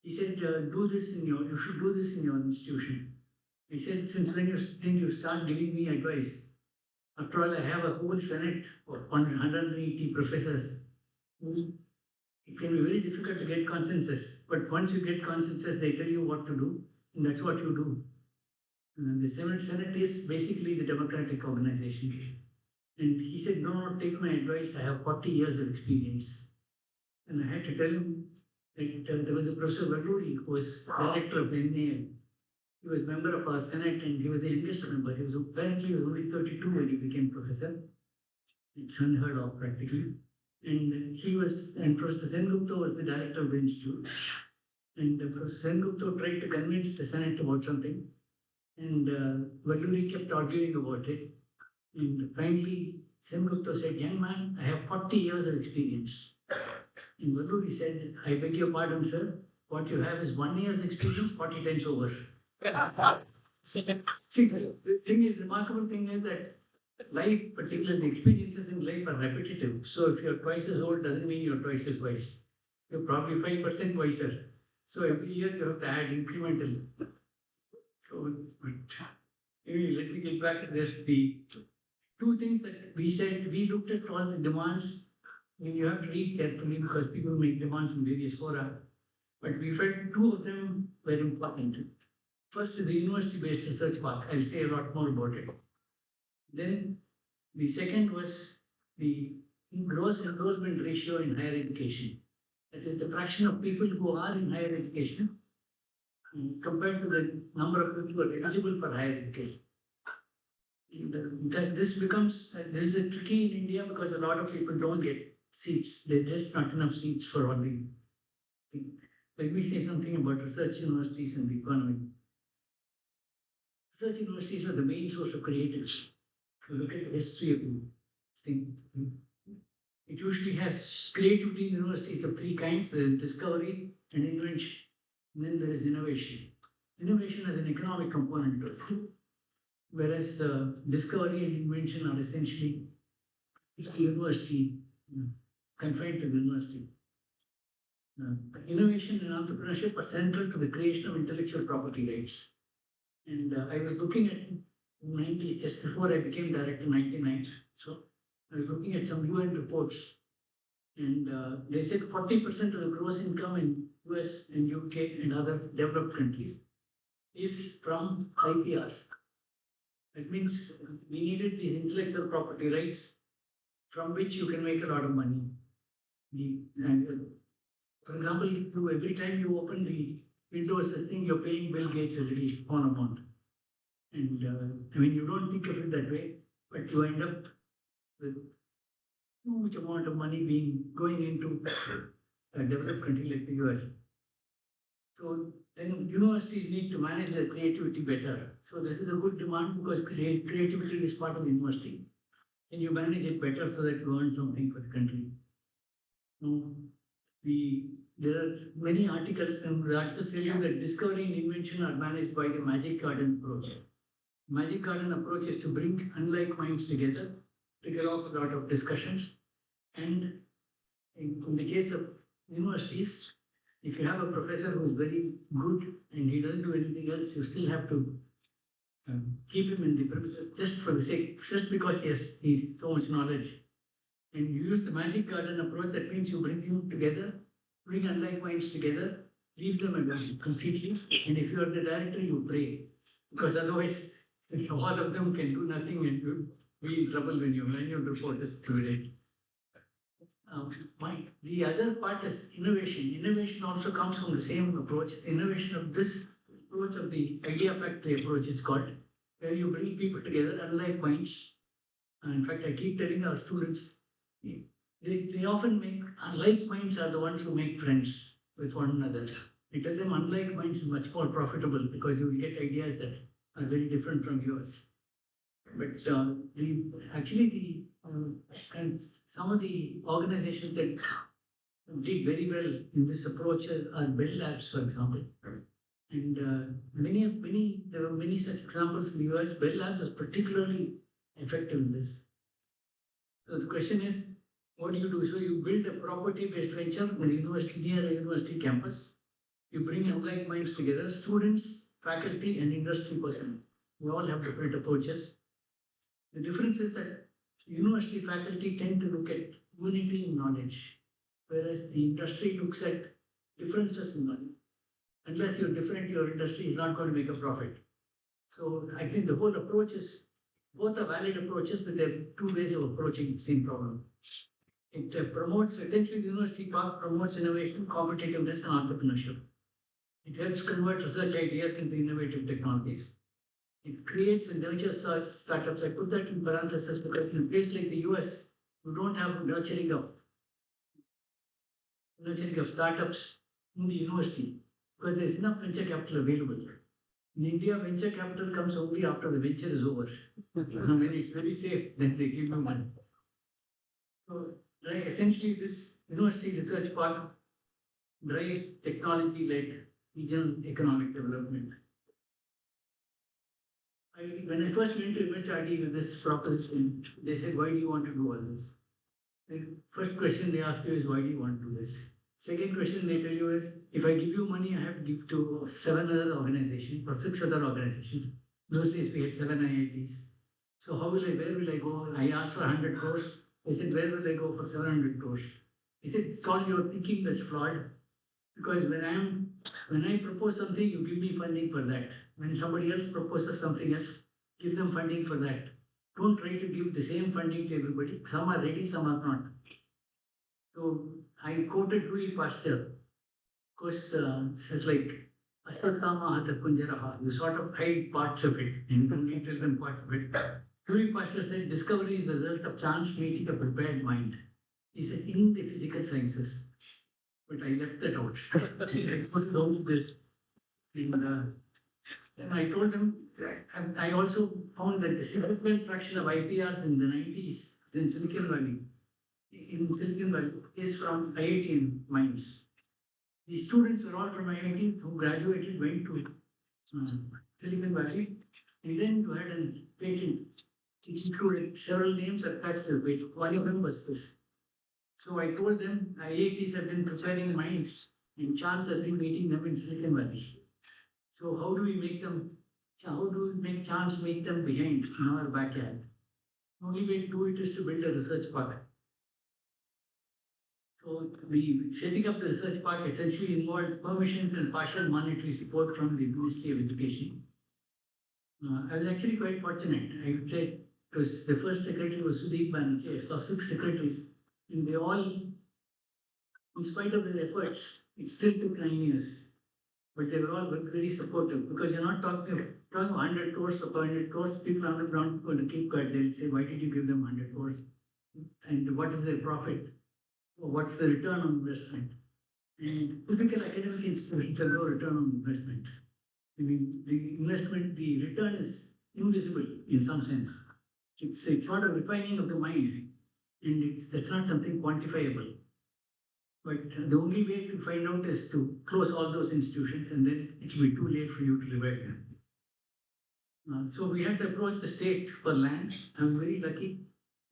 he said, you should do this in your institution. I said, since when you start giving me advice? After all, I have a whole senate of 180 professors. It can be very difficult to get consensus. But once you get consensus, they tell you what to do, and that's what you do. And the Senate is basically the democratic organization. And he said, no, take my advice. I have 40 years of experience. And I had to tell him that there was a Professor Vaduri who was director of NAL. He was member of our Senate and he was the youngest member. He was apparently only 32 when he became professor. It's unheard of practically. And Professor Sengupta was the director of the institute. And Professor Sengupta tried to convince the Senate about something. And Vaduri kept arguing about it. And finally, Sengupta said, young man, I have 40 years of experience. And Vaduri said, I beg your pardon, sir. What you have is 1 year's experience 40 times over. See, the thing is, remarkable thing is that life, particularly experiences in life, are repetitive. So if you're twice as old, doesn't mean you're twice as wise. You're probably 5% wiser. So every year you have to add incremental. So, but anyway, let me get back to this. The two things that we said, we looked at all the demands. I mean, you have to read carefully because people make demands from various fora. But we felt two of them were important. First is the university-based research part. I'll say a lot more about it. Then the second was the gross enrollment ratio in higher education. That is the fraction of people who are in higher education compared to the number of people who are eligible for higher education. This is a tricky in India because a lot of people don't get seats. There's just not enough seats for all the things. Let me say something about research universities and the economy. Research universities are the main source of creativity. If you look at the history of the thing, it usually has creativity in universities of three kinds. There is discovery and invention, and then there is innovation. Innovation has an economic component to it, whereas discovery and invention are essentially university, confined to the university. Innovation and entrepreneurship are central to the creation of intellectual property rights. And I was looking at 90s, just before I became director in 99. So I was looking at some UN reports, and they said 40% of the gross income in US and UK and other developed countries is from IPRs. That means we needed these intellectual property rights from which you can make a lot of money. For example, every time you open the Windows system, you're paying Bill Gates a little small amount. And I mean, you don't think of it that way, but you end up with huge amount of money going into a developed country like the US. So then universities need to manage their creativity better. So this is a good demand because creativity is part of the university. Can you manage it better so that you earn something for the country? No, there are many articles, and the articles tell you that discovery and invention are managed by the Magic Garden approach. Magic Garden approach is to bring unlike minds together, trigger off a lot of discussions, and in the case of universities, if you have a professor who is very good and he doesn't do anything else, you still have to keep him in the premises just for the sake, just because he has so much knowledge. And you use the Magic Garden approach, that means you bring them together, bring unlike minds together, leave them alone completely. And if you are the director, you pray. Because otherwise, all of them can do nothing and you'll be in trouble when your annual report is due. The other part is innovation. Innovation also comes from the same approach. Innovation of this approach of the idea factory approach, it's called, where you bring people together, unlike minds. And in fact, I keep telling our students, they often make, unlike minds are the ones who make friends with one another. I tell them unlike minds is much more profitable because you will get ideas that are very different from yours. But and some of the organizations that did very well in this approach are Bell Labs, for example. And there were many such examples in the US. Bell Labs was particularly effective in this. So the question is, what do you do? So you build a property-based venture in a university, near a university campus. You bring unlike minds together, students, faculty, and industry personnel. We all have different approaches. The difference is that university faculty tend to look at unity in knowledge, whereas the industry looks at differences in knowledge. Unless you're different, your industry is not going to make a profit. So I think the whole approach is, both are valid approaches, but there are two ways of approaching the same problem. It promotes, essentially, the university path promotes innovation, competitiveness, and entrepreneurship. It helps convert research ideas into innovative technologies. It creates and nurtures such startups. I put that in parentheses because in a place like the US, you don't have nurturing of startups in the university because there's enough venture capital available. In India, venture capital comes only after the venture is over. When it's very safe, then they give you money. So, essentially, this university research part drives technology-led regional economic development. When I first went to MHRD with this proposition, they said, why do you want to do all this? The first question they ask you is, why do you want to do this? Second question they tell you is, if I give you money, I have to give to 7 other organizations or 6 other organizations. Those days we had 7 IITs. So where will I go? I asked for 100 crores. They said, where will I go for 700 crores? He said, it's all your thinking that's flawed. Because when I propose something, you give me funding for that. When somebody else proposes something else, give them funding for that. Don't try to give the same funding to everybody. Some are ready, some are not. So I quoted Louis Pasteur. Of course, this is like Asatama Hatha Kunjaraha. You sort of hide parts of it and only tell them parts of it. Louis Pasteur said discovery is the result of chance meeting a prepared mind. He said in the physical sciences. But I left that out. I put down this. And I told them, and I also found that the significant fraction of IPRs in the 90s in Silicon Valley, is from IIT minds. The students were all from IIT who graduated, went to Silicon Valley, and then you had a patent. It included several names attached to the patent. One of them was this. So I told them IITs have been preparing minds, and chance has been meeting them in Silicon Valley. So how do we make chance make them behind in our backyard? The only way to do it is to build a research park. So the setting up the research park essentially involved permissions and partial monetary support from the Ministry of Education. I was actually quite fortunate. I would say because the first secretary was Sudeep Banerjee. I saw 6 secretaries, and they all, in spite of their efforts, it still took 9 years. But they were all very supportive because you're not talking 100 crores or 500 crores. People are not going to keep quiet. They'll say, why did you give them 100 crores? and what is the profit, or what's the return on investment. And typical academic institutions have no return on investment. I mean, the investment, the return is invisible in some sense. It's not a refining of the mind, and that's not something quantifiable. But the only way to find out is to close all those institutions, and then it will be too late for you to revive them. So we had to approach the state for land. I'm very lucky.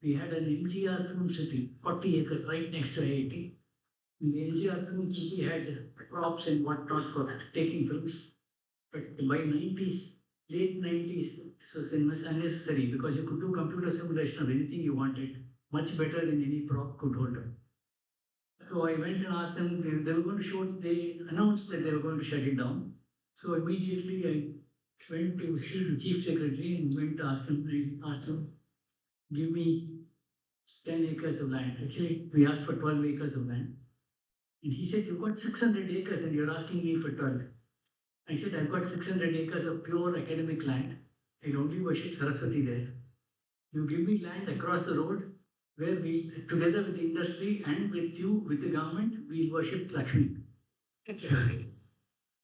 We had an MGR film city, 40 acres right next to IIT. In the MGR film city had props and whatnot for taking films. But by 90s, late 90s, this was unnecessary because you could do computer simulation of anything you wanted, much better than any prop could hold up. So I went and asked them, they were going to show it, they announced that they were going to shut it down. So immediately I went to see the chief secretary and went to ask him, give me 10 acres of land. Actually, we asked for 12 acres of land. And he said, you've got 600 acres and you're asking me for 12. I said, I've got 600 acres of pure academic land. I only worship Saraswati there. You give me land across the road where we, together with the industry and with you, with the government, we'll worship Lakshmi. Actually,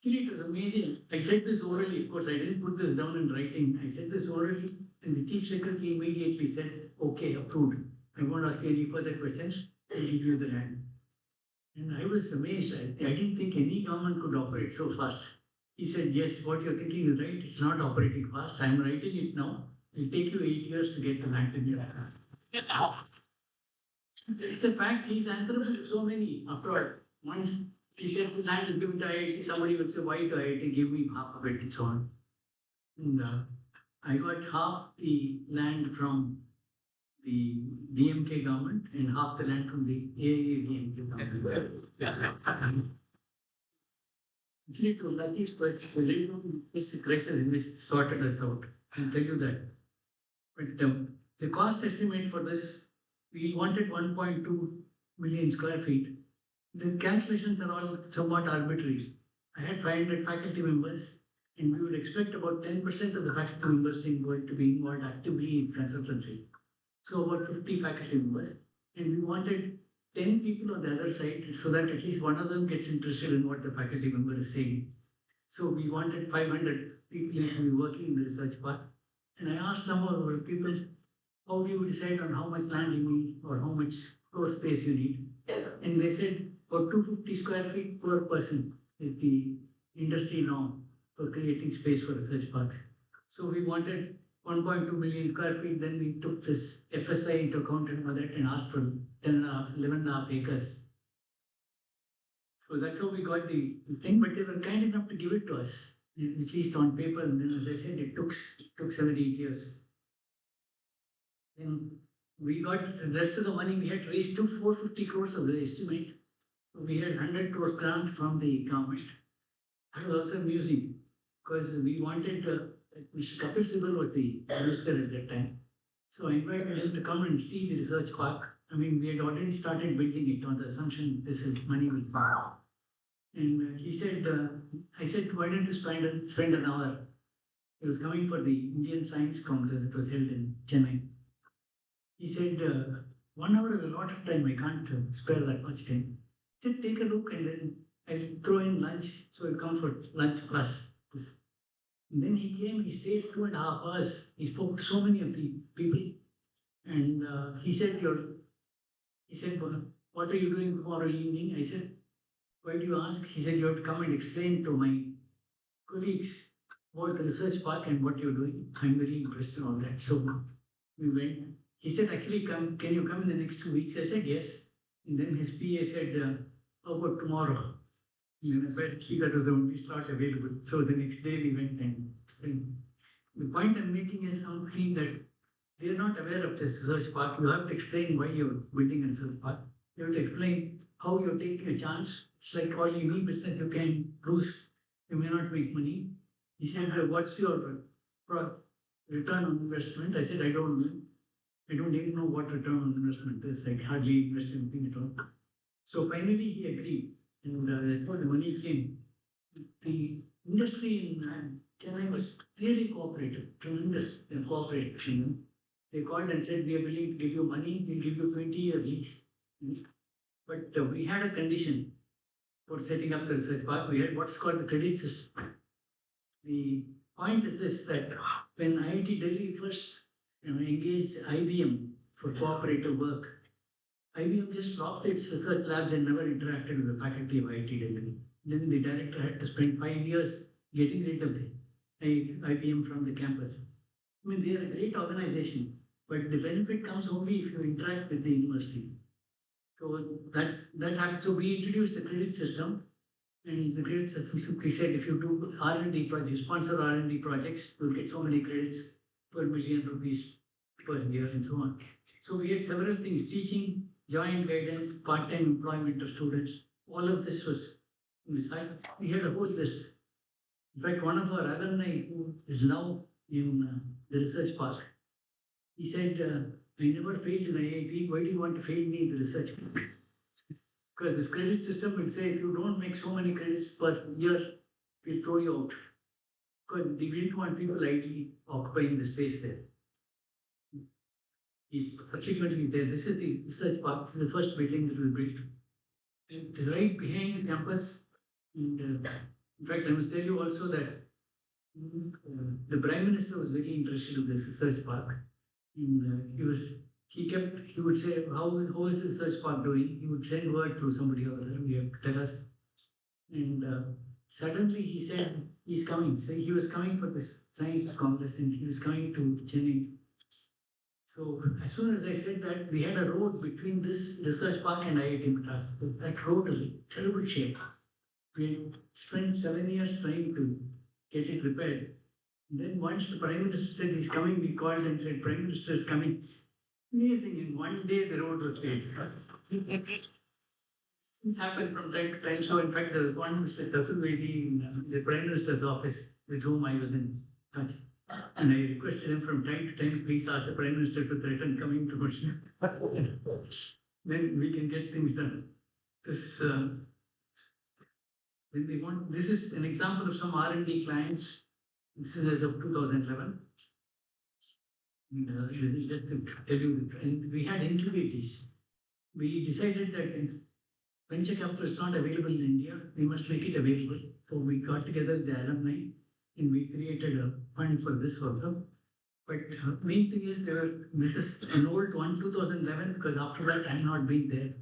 it was amazing. I said this orally, of course, I didn't put this down in writing. I said this orally, and the chief secretary immediately said, okay, approved. I won't ask you any further questions. I'll give you the land. And I was amazed. I didn't think any government could operate so fast. He said, yes, what you're thinking is right. It's not operating fast. I'm writing it now. It'll take you 8 years to get the land in your hand. It's a fact. He's answerable to so many. After all, once he said the land is given to IIT, somebody would say, why to IIT? Give me half of it and so on. And I got half the land from the DMK government and half the land from the AAA DMK government. Actually, it was lucky because this crisis in which sorted us out. I'll tell you that. But the cost estimate for this, we wanted 1.2 million square feet. The calculations are all somewhat arbitrary. I had 500 faculty members, and we would expect about 10% of the faculty members to be involved actively in consultancy. So about 50 faculty members, and we wanted 10 people on the other side so that at least one of them gets interested in what the faculty member is saying. So we wanted 500 people to be working in the research part. And I asked some of our people, how do you decide on how much land you need or how much floor space you need? And they said, for 250 square feet per person is the industry norm for creating space for research parks. So we wanted 1.2 million square feet, then we took this FSI into account and all that and asked for 11.5 acres. So that's how we got the thing, but they were kind enough to give it to us, at least on paper. And then, as I said, it took 7 8 years. Then we got the rest of the money. We had raised 450 crores of the estimate. So we had 100 crores grant from the government. That was also amusing because we wanted Mr. Kapil Sibal was the minister at that time. So I invited him to come and see the research park. I mean, we had already started building it on the assumption this money will come. And he said, I said, why don't you spend an hour? He was coming for the Indian Science Congress. It was held in Chennai. He said, 1 hour is a lot of time. I can't spare that much time. He said, take a look and then I'll throw in lunch. So he'll come for lunch plus this. And then he came, he stayed 2.5 hours. He spoke to so many of the people. And he said, what are you doing tomorrow evening? I said, why do you ask? He said, you have to come and explain to my colleagues about the research park and what you're doing. I'm very interested in all that. So we went. He said, actually, can you come in the next 2 weeks? I said, yes. And then his PA said, how about tomorrow? And apparently that was the only slot available. So the next day we went and explained. The point I'm making is something that they're not aware of this research park. You have to explain why you're building a research park. You have to explain how you're taking a chance. It's like all any business you can lose. You may not make money. He said, what's your return on investment? I said, I don't know. I don't even know what return on investment is. I hardly invest anything at all. So finally he agreed. And that's how the money came. The industry in Chennai was really cooperative, tremendous cooperation. They called and said, we are willing to give you money, we'll give you 20-year lease. But we had a condition for setting up the research park. We had what's called the credit system. The point is this, that when IIT Delhi first engaged IBM for cooperative work, IBM just dropped its research labs and never interacted with the faculty of IIT Delhi. Then the director had to spend 5 years getting rid of the IBM from the campus. I mean, they are a great organization, but the benefit comes only if you interact with the university. So that happened. So we introduced the credit system, and the credit system simply said if you do R&D projects, you sponsor R&D projects, you'll get so many credits per million rupees per year and so on. So we had several things: teaching, joint guidance, part-time employment of students. All of this was we had a whole list. In fact, one of our alumni who is now in the research park, he said, I never failed in IIT. Why do you want to fail me in the research? Because this credit system will say if you don't make so many credits per year, we'll throw you out. Because they didn't want people idly occupying the space there. He's subsequently there. This is the research park. This is the first building that we built. It is right behind the campus. And in fact, I must tell you also that the Prime Minister was very interested in this research park. And he would say, how is the research park doing? He would send word to somebody over there, we have to tell us. And suddenly he said he's coming. So he was coming for this science congress and he was coming to Chennai. So as soon as I said that, we had a road between this research park and IIT Madras. That road was in terrible shape. We spent 7 years trying to get it repaired. And then once the Prime Minister said he's coming, we called and said, Prime Minister is coming. Amazing, in one day the road was paved. This happened from time to time. So in fact, there was one Mr. Chaturvedi in the Prime Minister's office with whom I was in touch. And I requested him from time to time, please ask the Prime Minister to threaten coming to Russia. Then we can get things done. This is an example of some R&D clients. This is as of 2011. This is just to tell you, and we had incubators. We decided that if venture capital is not available in India, we must make it available. So we got together the alumni and we created a fund for this also. But main thing is this is an old one, 2011, because after that I have not been there.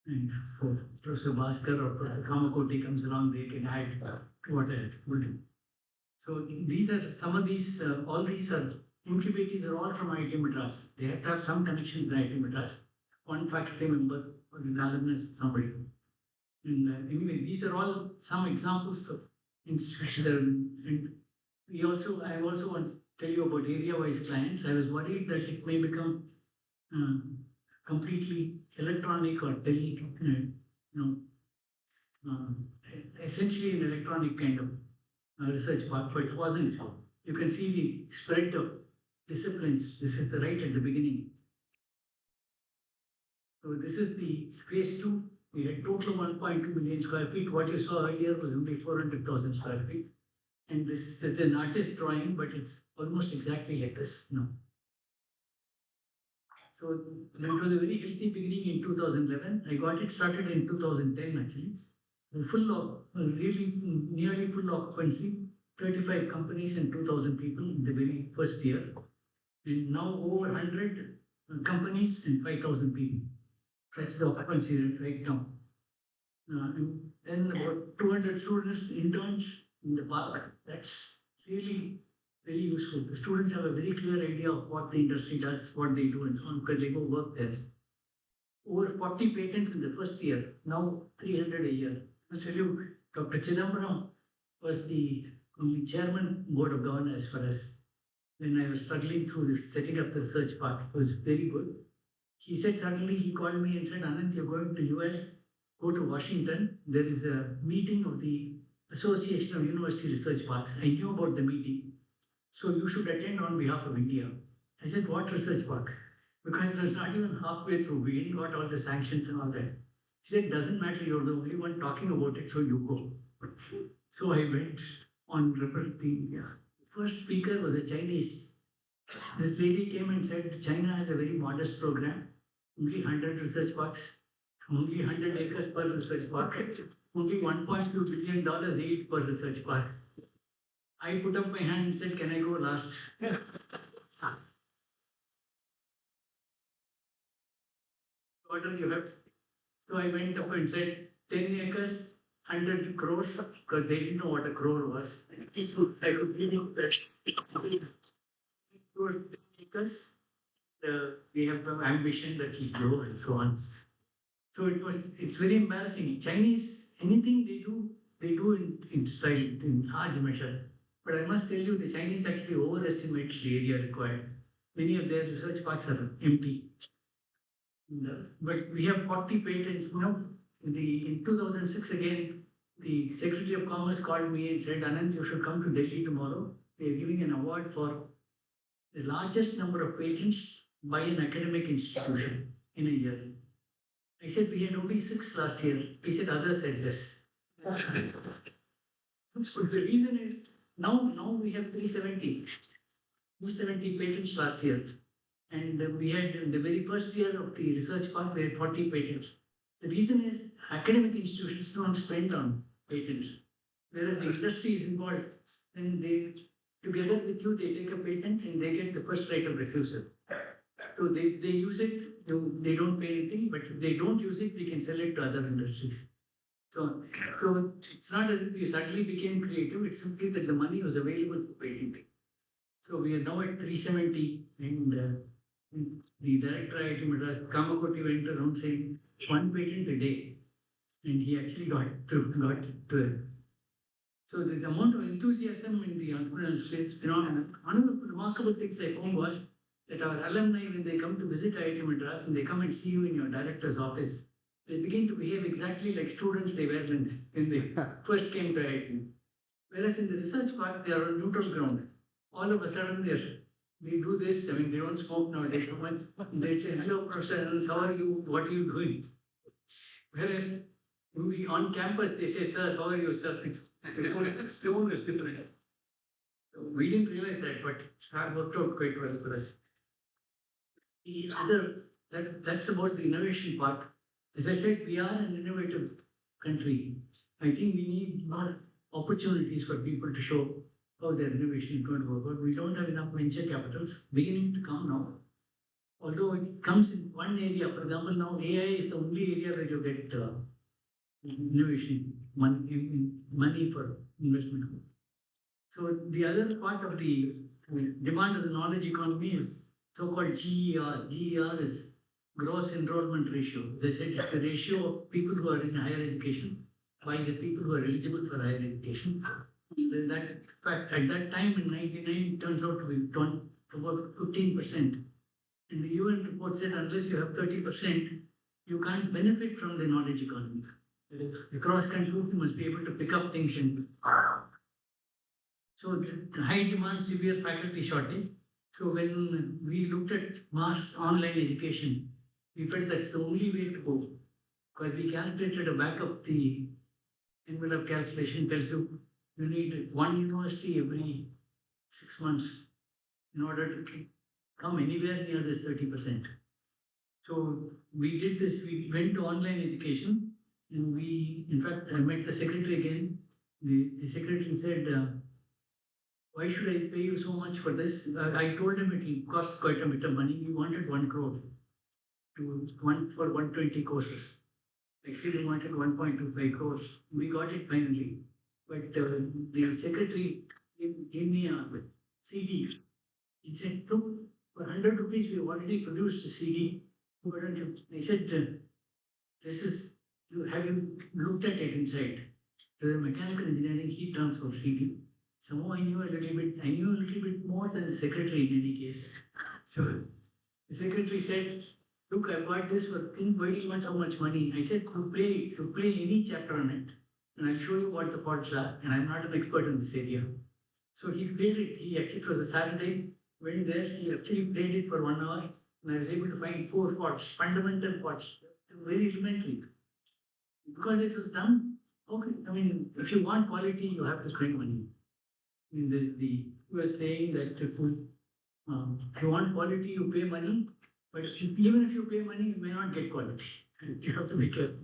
And for Professor Bhaskar or Professor Kamakoti comes along, they can add to what I will do. So these are some of these, all these are incubators are all from IIT Madras. They have to have some connection with IIT Madras. One faculty member or an alumnus, somebody. And anyway, these are all some examples of institutions. And I also want to tell you about area-wise clients. I was worried that it may become completely electronic or essentially an electronic kind of research part, but it wasn't. You can see the spread of disciplines. This is the right at the beginning. So this is the phase 2. We had total 1.2 million square feet. What you saw earlier was only 400,000 square feet. And this is an artist drawing, but it's almost exactly like this now. So it was a very healthy beginning in 2011. I got it started in 2010 actually. Full of, really nearly full occupancy, 35 companies and 2,000 people in the very first year. And now over 100 companies and 5,000 people. That's the occupancy rate right now. And then about 200 students, interns in the park. That's really very useful. The students have a very clear idea of what the industry does, what they do, and so on, because they go work there. Over 40 patents in the first year, now 300 a year. I tell you, Dr. Chidambaram was the chairman board of governors for us. When I was struggling through this setting up the research park, it was very good. He said suddenly he called me and said, Anand, you're going to US, go to Washington. There is a meeting of the Association of University Research Parks. I knew about the meeting. So you should attend on behalf of India. I said, what research park? Because it was not even halfway through. We didn't got all the sanctions and all that. He said, doesn't matter, you're the only one talking about it, so you go. So I went on representing. First speaker was a Chinese This lady came and said China has a very modest program, only 100 research parks, only 100 acres per research park, only $1.2 billion aid per research park. I put up my hand and said, can I go last? What do you have? So I went up and said, 10 acres, 100 crores, because they didn't know what a crore was. So I could give you that. Crores, 10 acres, we have the ambition that we grow and so on. So it's very embarrassing. Chinese, anything they do in style, in large measure. But I must tell you, the Chinese actually overestimate the area required. Many of their research parks are empty. But we have 40 patents. You know, in 2006 again, the Secretary of Commerce called me and said, Anand, you should come to Delhi tomorrow. They are giving an award for the largest number of patents by an academic institution in a year. I said, we had only 6 last year. He said, others said less. So the reason is, now we have 370 patents last year. And we had in the very first year of the research park, we had 40 patents. The reason is academic institutions don't spend on patents, whereas the industry is involved. And they, together with you, they take a patent and they get the first right of refusal. So they use it, they don't pay anything, but if they don't use it, they can sell it to other industries. So it's not as if we suddenly became creative, it's simply that the money was available for patenting. So we are now at 370 and the director IIT Madras, Kamakoti, went around saying 1 patent a day, and he actually got to it. So the amount of enthusiasm in the entrepreneurial space phenomenal. One of the remarkable things I found was that our alumni, when they come to visit IIT Madras and they come and see you in your director's office, they begin to behave exactly like students they were when they first came to IIT. Whereas in the research part, they are on neutral ground. All of a sudden, they do this. I mean, they don't smoke nowadays so much. They say, hello, Professor, how are you? What are you doing? Whereas on campus, they say, sir, how are you, sir? The tone is different. So we didn't realize that, but it worked out quite well for us. The other, that's about the innovation part. As I said, we are an innovative country. I think we need more opportunities for people to show how their innovation is going to work out. We don't have enough venture capitals beginning to come now. Although it comes in one area, for example, now AI is the only area where you get innovation money for investment. So the other part of the demand of the knowledge economy is so-called GER. GER is gross enrollment ratio. As I said, it's the ratio of people who are in higher education by the people who are eligible for higher education. That fact, at that time in 99, it turns out to be about 15%. And the UN report said unless you have 30%, you can't benefit from the knowledge economy. That is, across country, you must be able to pick up things and so the high demand, severe faculty shortage. So when we looked at mass online education, we felt that's the only way to go. Because we calculated a back of the envelope calculation tells you need one university every 6 months in order to come anywhere near this 30%. So we did this, we went to online education and in fact, I met the secretary again. The secretary said, why should I pay you so much for this? I told him it will cost quite a bit of money. He wanted 1 crore for 120 courses. Actually, we wanted 1.25 crores. We got it finally. But the secretary gave me a CD. He said, look, for 100 rupees, we've already produced a CD. Why don't you? I said, have you looked at it inside? The mechanical engineering heat transfer CD. Somehow I knew a little bit more than the secretary in any case. So the secretary said, look, I bought this for why do you want so much money? I said, to play any chapter on it, and I'll show you what the faults are, and I'm not an expert in this area. So he played it, it was a Saturday, went there, he actually played it for 1 hour, and I was able to find 4 faults, fundamental faults, very elementary. Because it was done, okay, I mean, if you want quality, you have to spend money. I mean, he was saying that If you want quality, you pay money, but even if you pay money, you may not get quality. You have to be careful.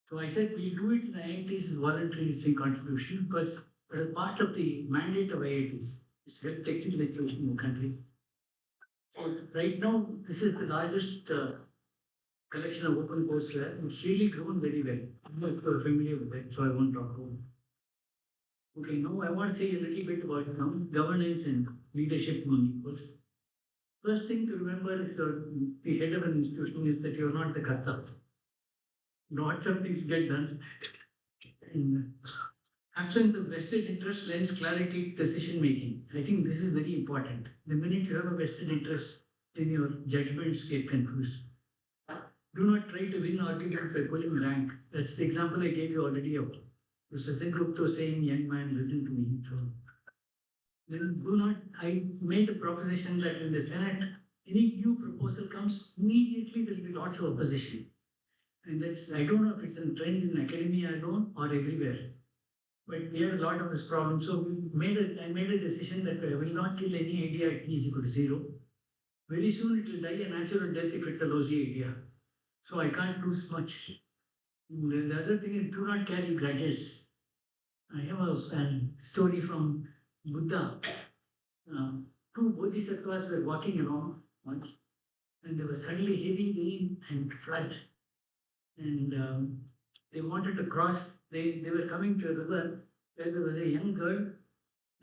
So I said we do it in IITs is voluntary thing contribution because part of the mandate of IITs is to help technical education in the country. So right now, this is the largest collection of open courseware. It's really grown very well. I'm not familiar with it, so I won't talk about it. Okay, now I want to say a little bit about some governance and leadership among equals. First thing to remember if you're the head of an institution is that you're not the karta. Not some things get done. And absence of vested interest lends clarity to decision making. I think this is very important. The minute you have a vested interest, then your judgments get confused. Do not try to win argument by pulling rank. That's the example I gave you already of Professor Gupta saying, young man, listen to me. So then do not, I made a proposition that in the Senate, any new proposal comes, immediately there will be lots of opposition. And that's, I don't know if it's a trend in academia alone or everywhere. But we have a lot of this problem. So I made a decision that I will not kill any idea at t is equal to 0. Very soon it will die a natural death if it's a lousy idea. So I can't do much. The other thing is do not carry grudges. I have a story from Buddha. Two bodhisattvas were walking along once, and there was suddenly heavy rain and flood. And they wanted to cross. They were coming to a river where there was a young girl,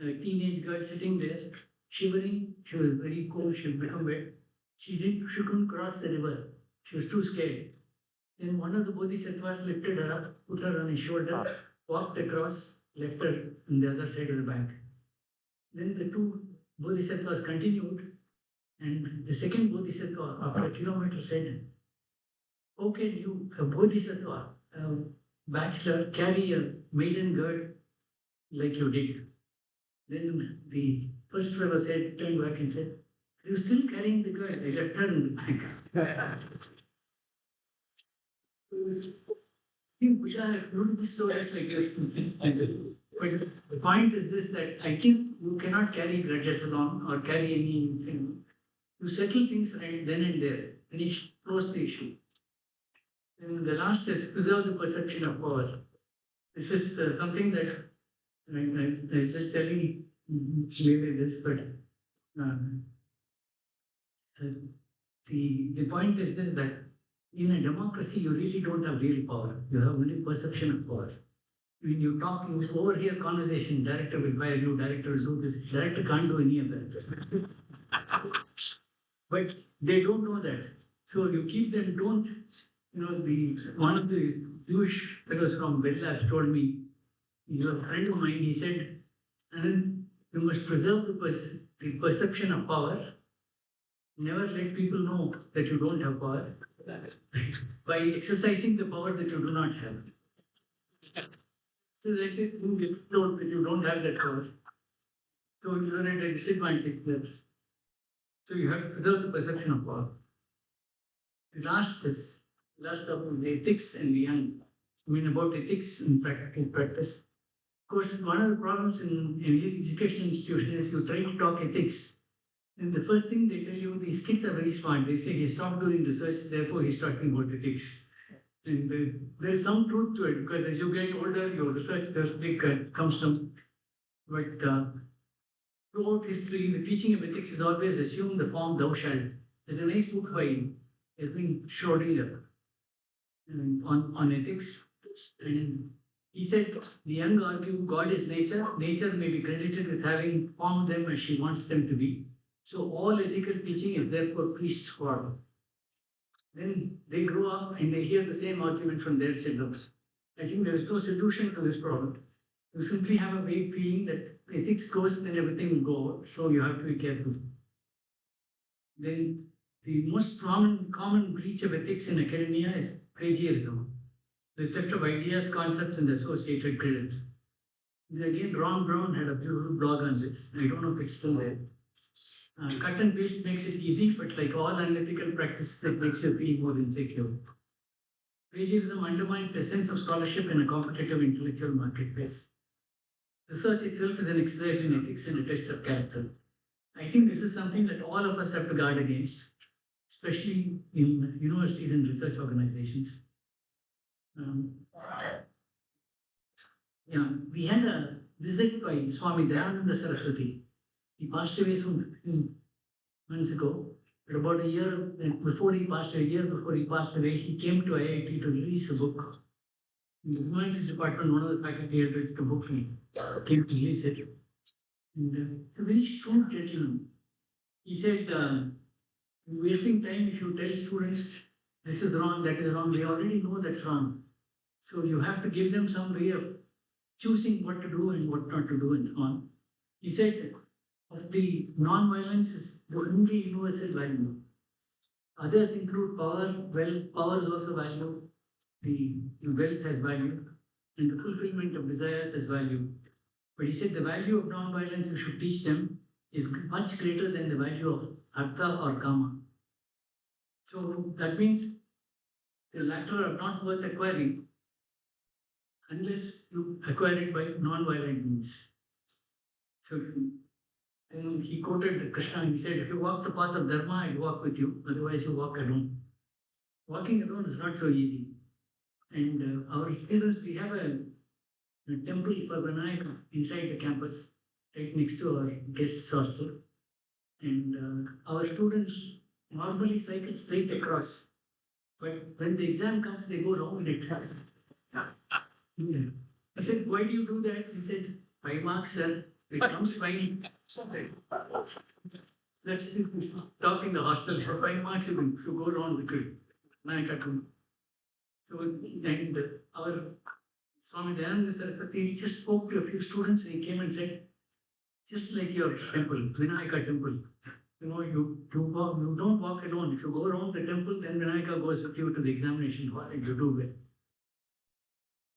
a teenage girl sitting there, shivering. She was very cold. She had become wet. She couldn't cross the river. She was too scared. Then one of the bodhisattvas lifted her up, put her on his shoulder, walked across, left her on the other side of the bank. Then the two bodhisattvas continued, and the second bodhisattva, after a kilometer, said, how can you, a bodhisattva, a bachelor, carry a maiden girl like you did? Then the first fellow turned back and said, are you still carrying the girl? I left her in the bank. I think we are beautiful stories like this. But the point is this that I think you cannot carry grudges along or carry anything. You settle things right then and there, finish, close the issue. And the last is preserve the perception of power. This is something that I just telling maybe this, but um, uh, the point is this that in a democracy you really don't have real power. You have only perception of power. When you talk, you overhear conversation, director will fire you, director will do this, director can't do any of that. But they don't know that. So you keep them, don't, one of the Jewish fellows from Bell Labs told me, a friend of mine, he said, and you must preserve the perception of power. Never let people know that you don't have power by exercising the power that you do not have. So I said, you don't that you don't have that power. So you are at a disadvantage there. So you have to preserve the perception of power. The last about the ethics and the young. I mean about ethics in practice. Of course, one of the problems in educational institutions is you try to talk ethics. And the first thing they tell you, these kids are very smart. They say he stopped doing research, therefore he's talking about ethics. And there's some truth to it because as you get older, your research comes down. But throughout history, the teaching of ethics is always assume the form thou shalt. There's a nice book by Edwin Schrodinger on ethics. And he said, the young argue God is nature. Nature may be credited with having formed them as she wants them to be. So all ethical teaching is therefore priests for. Then they grow up and they hear the same argument from their siblings. I think there is no solution to this problem. You simply have a vague feeling that ethics goes, then everything will go out. So you have to be careful. Then the most common breach of ethics in academia is plagiarism, the theft of ideas, concepts, and associated credits. Again, Ron Brown had a beautiful blog on this. I don't know if it's still there. Cut and paste makes it easy, but like all unethical practices, it makes you feel more insecure. Plagiarism undermines the sense of scholarship in a competitive intellectual marketplace. Research itself is an exercise in ethics and a test of character. I think this is something that all of us have to guard against, especially in universities and research organizations. Um, we had a visit by Swami Dayananda Saraswati. He passed away some few months ago. But about a year before he passed away, a year before he passed away, he came to IIT to release a book. In the humanities department, one of the faculty had written a book and came to release it. And it's a very shrewd gentleman. He said, wasting time if you tell students this is wrong, that is wrong, they already know that's wrong. So you have to give them some way of choosing what to do and what not to do and so on. He said, of the non-violence is the only universal value. Others include power, wealth, power is also value, the wealth has value, and the fulfillment of desires has value. But he said the value of non-violence you should teach them is much greater than the value of artha or kama. So that means the latter are not worth acquiring unless you acquire it by non-violent means. So and he quoted Krishna and he said, if you walk the path of dharma, I walk with you, otherwise you walk alone. Walking alone is not so easy. And our students, we have a temple for Vinayaka inside the campus, right next to our guest hostel. And our students normally cycle straight across. But when the exam comes, they go wrong it. Yeah. I said, why do you do that? He said, 5 marks, sir. It comes fine. Let's talk in the hostel. For 5 marks, you go wrong with it. So, and our Swami Dayananda Saraswati just spoke to a few students and he came and said, just like your temple, Vinayaka temple, you don't walk alone. If you go around the temple, then Vinayaka goes with you to the examination hall and you do well.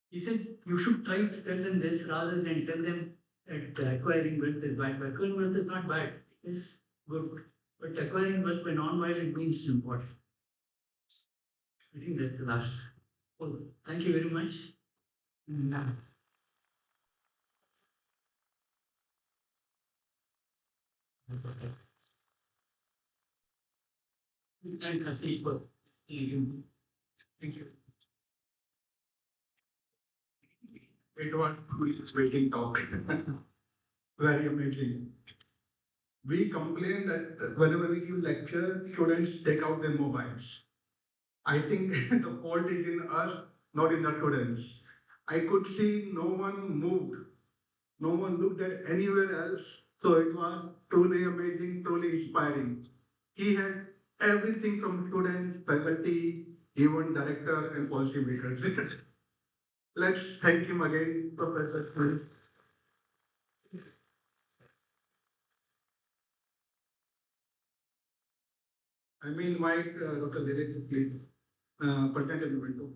He said, you should try to tell them this rather than tell them that acquiring wealth is bad. Acquiring wealth is not bad, it's good. But acquiring wealth by non-violent means is important. I think that's the last. Well, thank you very much. And, thank Hasif for thank you. It was waiting talk. Very amazing. We complain that whenever we give lecture, students take out their mobiles. I think the fault is in us, not in the students. I could see no one moved, no one looked at anywhere else. So it was truly amazing, truly inspiring. He had everything from students, faculty, even director and policy makers. Let's thank him again, Professor Smith. I mean, invite Dr. Dilip to please present an event.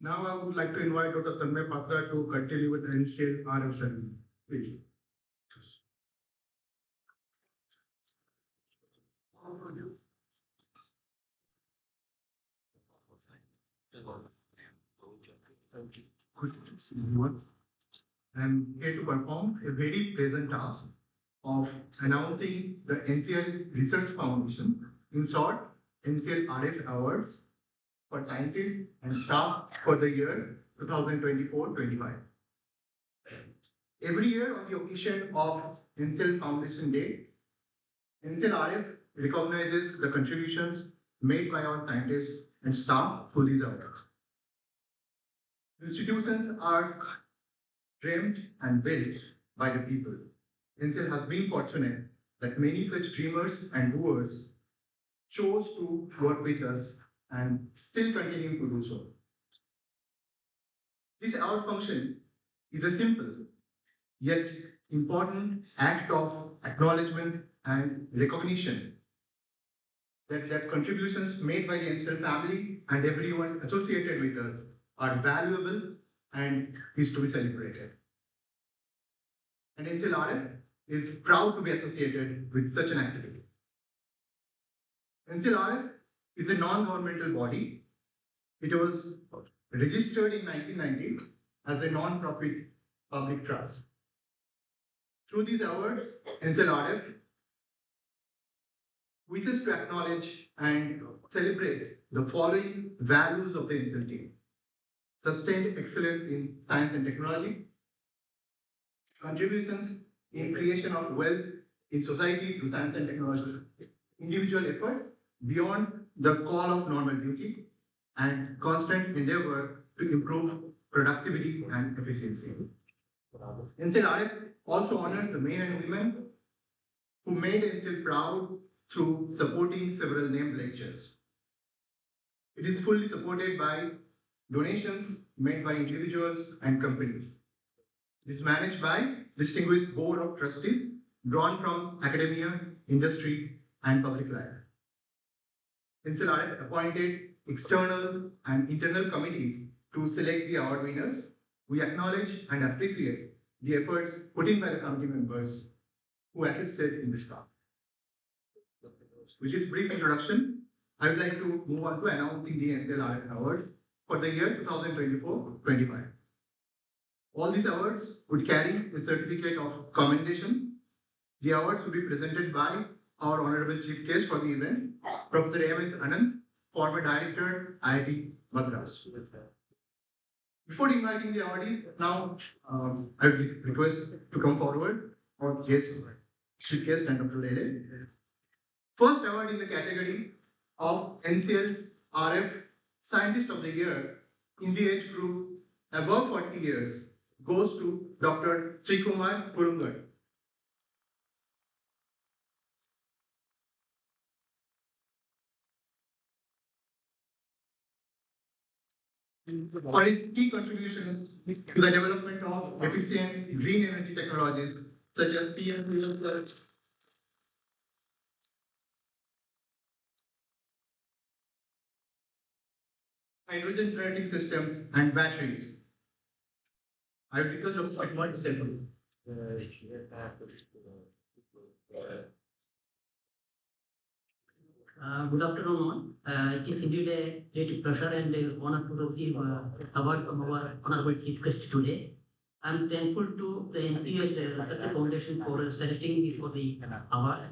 Now I would like to invite Dr. Tanmay Patra to continue with the NCL-RM ceremony. Please. Good to see everyone. I'm here to perform a very pleasant task of announcing the NCL Research Foundation, in short, NCL RF Awards for scientists and staff for the year 2024-25. Every year on the occasion of NCL Foundation Day, NCL RF recognizes the contributions made by our scientists and staff to these awards. Institutions are dreamt and built by the people. NCL has been fortunate that many such dreamers and doers chose to work with us and still continue to do so. This award function is a simple yet important act of acknowledgement and recognition that contributions made by the NCL family and everyone associated with us are valuable and is to be celebrated. And NCL is proud to be associated with such an activity. NCL is a non-governmental body. It was registered in 1990 as a non-profit public trust. Through these awards, NCL wishes to acknowledge and celebrate the following values of the NCL team: sustained excellence in science and technology, contributions in creation of wealth in society through science and technology, individual efforts beyond the call of normal duty, and constant endeavor to improve productivity and efficiency. NCL also honors the men and women who made NCL proud through supporting several named lectures. It is fully supported by donations made by individuals and companies. It is managed by distinguished board of trustees drawn from academia, industry, and public life. NCL appointed external and internal committees to select the award winners. We acknowledge and appreciate the efforts put in by the committee members who assisted in this task. With this brief introduction, I would like to move on to announcing the NCL awards for the year 2024-25. All these awards would carry a certificate of commendation. The awards will be presented by our Honorable Chief Guest for the event, Professor A.M.S. Anand, former Director, IIT Madras. Before inviting the awardees, now I would request to come forward our guest, Chief Guest and Dr. Lele. First award in the category of NCL-RF Scientist of the Year in the age group above 40 years goes to Dr. Srikumar Kurungar. For his key contributions to the development of efficient green energy technologies such as PM, hydrogen generating systems, and batteries. I will request Dr. Srikumar to say something. Good afternoon, all. It is indeed a great pleasure and honor to receive award from our honorable chief guest today. I am thankful to the NCL Research Foundation for selecting me for the award.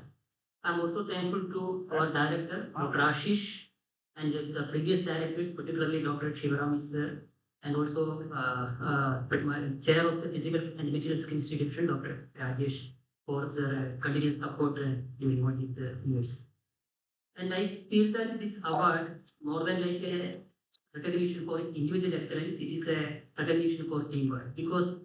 I am also thankful to our director, Dr. Ashish, and the previous directors, particularly Dr. Shivaram sir, and also my chair of the Physical and Materials Chemistry Division, Dr. Rajesh, for their continuous support during all these years. And I feel that this award, more than like a recognition for individual excellence, it is a recognition for teamwork. Because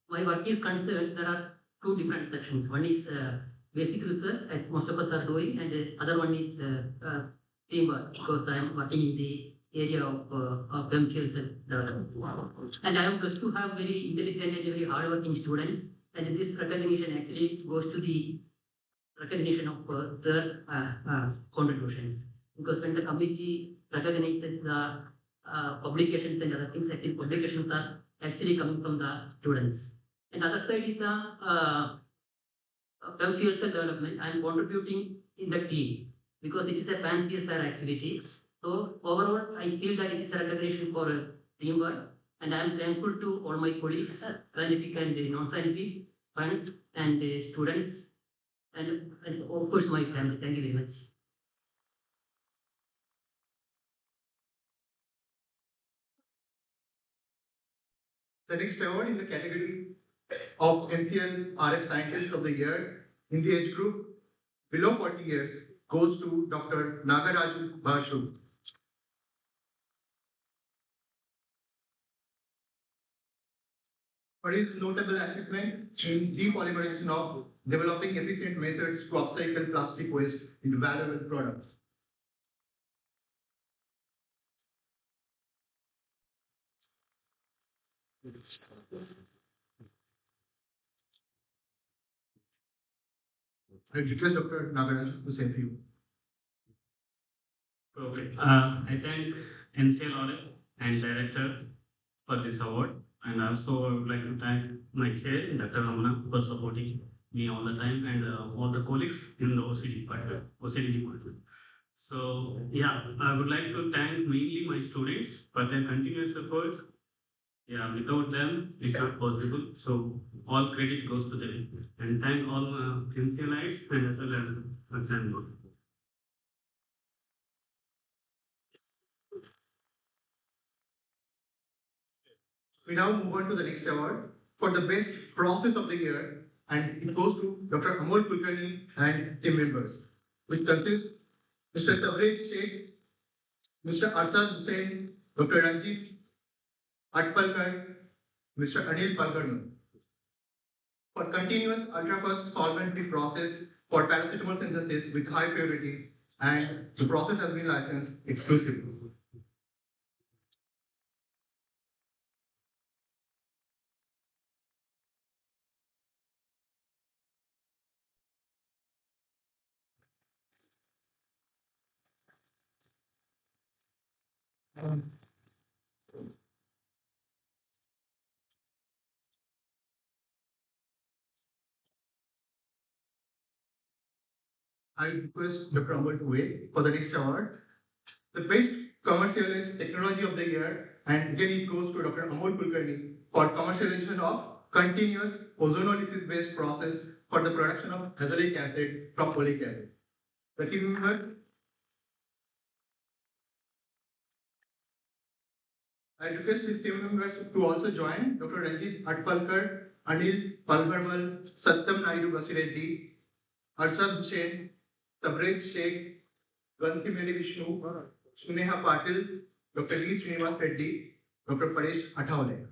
my work is concerned, there are two different sections. One is basic research, as most of us are doing, and the other one is teamwork, because I am working in the area of chemicals and development. And I am blessed to have very intelligent and very hardworking students. And this recognition actually goes to the recognition of their contributions. Because when the committee recognizes the publications and other things, I think publications are actually coming from the students. And the other side is the fuel cell development. I am contributing in the team because it is a pan CSIR activity. So overall, I feel that it is a recognition for teamwork, and I am thankful to all my colleagues, scientific and non-scientific, friends and students, and of course my family. Thank you very much. The next award in the category of NCL RF Scientist of the Year in the age group below 40 years goes to Dr. Nagaraju Bashu. for his notable achievement in depolymerization of developing efficient methods to upcycle plastic waste into valuable products. I request Dr. Nagaraj to say a few. Okay. I thank NCL and director for this award, and also I would like to thank my chair, Dr. Ramana, for supporting me all the time, and all the colleagues in the OCD department. So yeah, I would like to thank mainly my students for their continuous effort. Yeah, without them, it's not possible. So all credit goes to them, and thank all NCLites and as well as examiners. We now move on to the next award for the best process of the year, and it goes to Dr. Amol Kulkarni and team members, which consists Mr. Tabrez Sheikh, Mr. Arsad Hussain, Dr. Ranjit Atpalkar, Mr. Anil Palkarnu, for continuous ultra-fast solvent-free process for paracetamol synthesis with high purity, and the process has been licensed exclusively. I request Dr. Amol to wait for the next award. The best commercialized technology of the year, and again it goes to Dr. Amol Kulkarni for commercialization of continuous ozonolysis based process for the production of azelaic acid from folic acid. The team member, I request these team members to also join Dr. Ranjit Atpalkar, Anil Palgarmal, Satyam Naidu Basireddy, Arshad Hussain, Tabrez Sheikh, Gantimedi Vishnu, Sneha Patil, Dr. E. Srinivas Reddy, Dr. Paresh Athavale.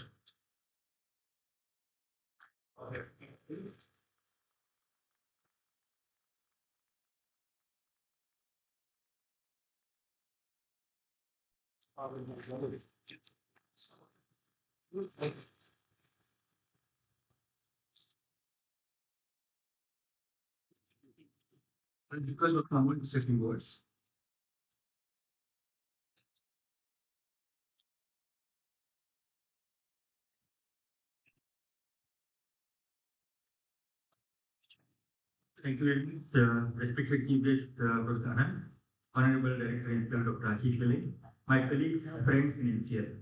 And because of common setting words. Thank you very much, respected Chief Guest, Dr. Anand, Honorable Director NCL, Dr. Ashish Lele, my colleagues, friends in NCL.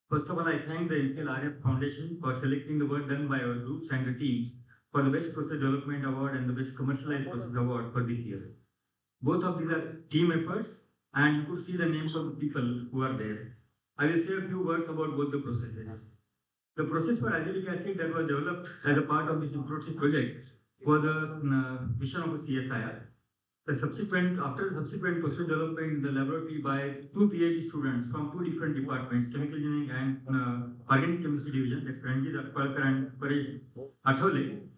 First of all, I thank the NCL-RF Foundation for selecting the work done by our groups and the teams for the Best Process Development Award and the Best Commercialized Process Award for this year. Both of these are team efforts, and you could see the names of the people who are there. I will say a few words about both the processes. The process for azelaic acid that was developed as a part of this improvement project was a vision of a CSIR. After the subsequent process development in the laboratory by two PhD students from two different departments, chemical engineering and organic chemistry division, that's Ranjit Atpalkar and Paresh Athavale,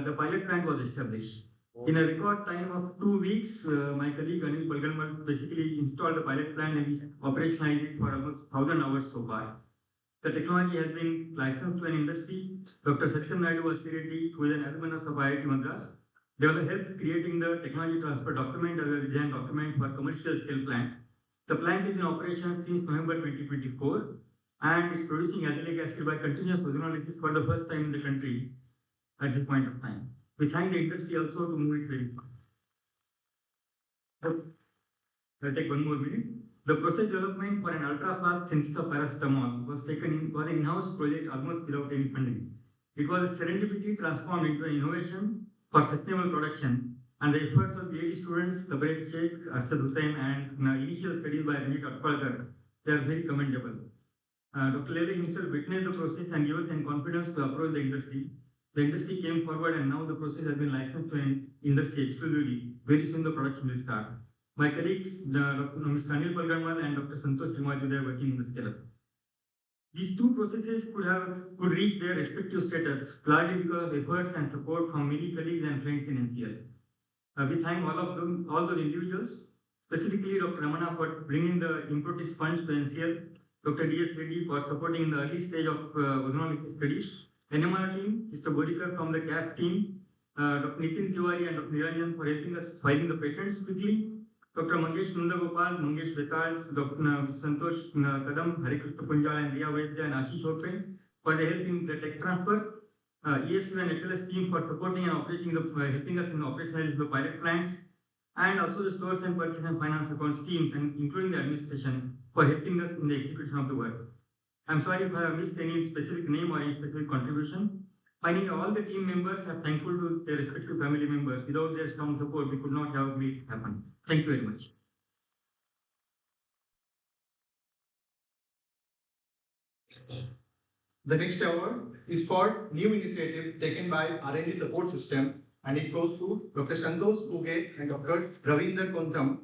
the pilot plant was established. In a record time of 2 weeks, my colleague Anil Palgarmal basically installed the pilot plant and we operationalized it for almost 1,000 hours so far. The technology has been licensed to an industry. Dr. Satyam Naidu Vasireddy, who is an alumnus of IIT Madras, they will help creating the technology transfer document as a design document for commercial scale plant. The plant is in operation since November 2024 and is producing azelaic acid by continuous ozonolysis for the first time in the country at this point of time. We thank the industry also to move it very fast. I'll take one more minute. The process development for an ultra-fast synthesis of paracetamol was an in-house project almost without any funding. It was a serendipity transformed into an innovation for sustainable production, and the efforts of PhD students, Tabrez Sheikh, Arshad Hussain, and initial studies by Ranjit Atpalkar, they are very commendable. Dr. Lele himself witnessed the process and gave us confidence to approach the industry. The industry came forward, and now the process has been licensed to an industry exclusively. Very soon the production will start. My colleagues, Mr. Anil Palgarmal and Dr. Santosh Srimaju, they are working in the scale-up. These two processes could reach their respective status largely because of efforts and support from many colleagues and friends in NCL. We thank all of them, all those individuals, specifically Dr. Ramana for bringing the Improtis funds to NCL, Dr. D.S. Reddy for supporting in the early stage of ozonolysis studies, NMR team, Mr. Bodikar from the CAP team, Dr. Nitin Tiwari and Dr. Niranjan for helping us filing the patents quickly, Dr. Mangesh Nundagopal, Mangesh Betal, Dr. Santosh Kadam, Harikrishna Punjal and Riya Vaidya and Ashish Chopre for the help in the tech transfer. ESU and HLS team for supporting and operating helping us in operationalizing the pilot plants, and also the stores and purchase and finance accounts teams, and including the administration for helping us in the execution of the work. I'm sorry if I have missed any specific name or any specific contribution. Finally, all the team members are thankful to their respective family members. Without their strong support, we could not have made it happen. Thank you very much. The next award is for new initiative taken by R&D support system, and it goes to Dr. Santosh Uge and Dr. Ravinder Kontham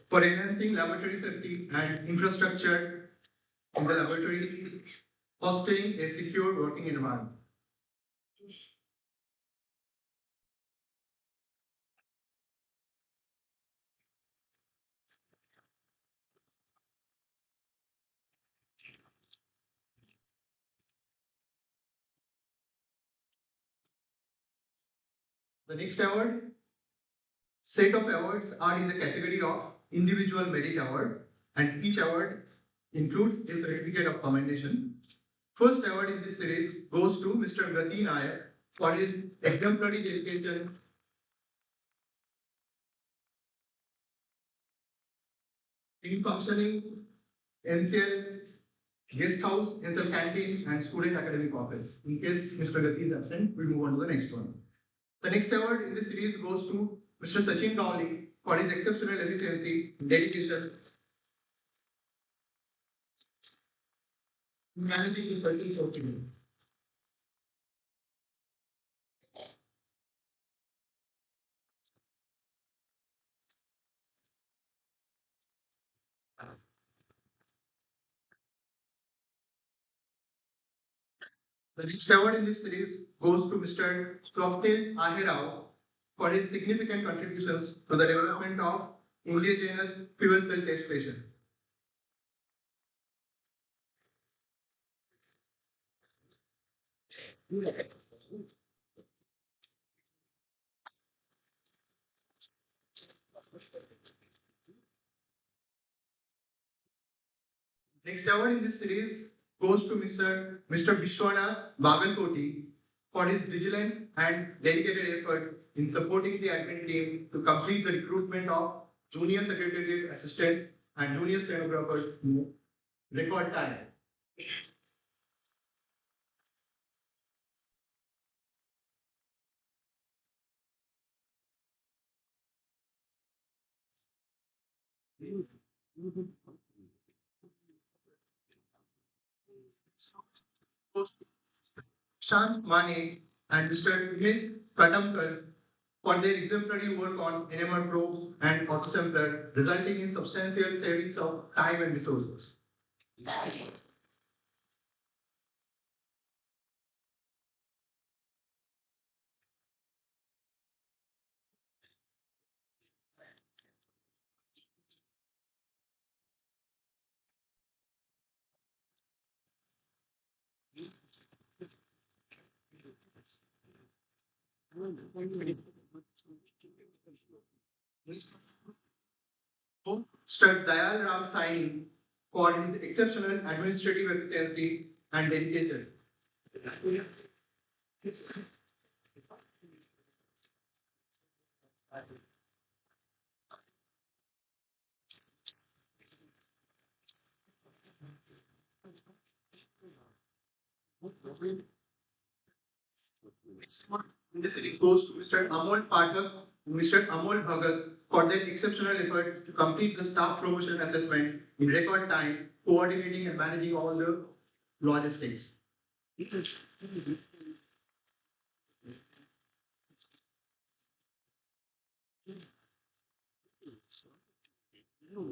for enhancing laboratory safety and infrastructure in the laboratory, fostering a secure working environment. The next award, set of awards are in the category of individual merit award, and each award includes a certificate of commendation. First award in this series goes to Mr. Gati Nayak for his exemplary dedication in functioning NCL guest house, NCL canteen, and student academic office. In case Mr. Gati is absent, we move on to the next one. The next award in this series goes to Mr. Sachin Gowli for his exceptional efficiency, dedication, managing in certain sourcing. The next award in this series goes to Mr. Swapnil Ahirao for his significant contributions to the development of indigenous fuel cell test station. Next award in this series goes to Mr. Vishwanath Bagalkoti for his vigilant and dedicated efforts in supporting the admin team to complete the recruitment of junior secretariat assistant and junior stenographers in record time. Shant Mane and Mr. Himesh Pratamkar for their exemplary work on NMR probes and autosampler, resulting in substantial savings of time and resources. Mr. Dayal Ram Saini for his exceptional administrative efficiency and dedication. This goes to Mr. Amol Pathak and Mr. Amol Bhagat for their exceptional efforts to complete the staff promotion assessment in record time, coordinating and managing all the logistics. The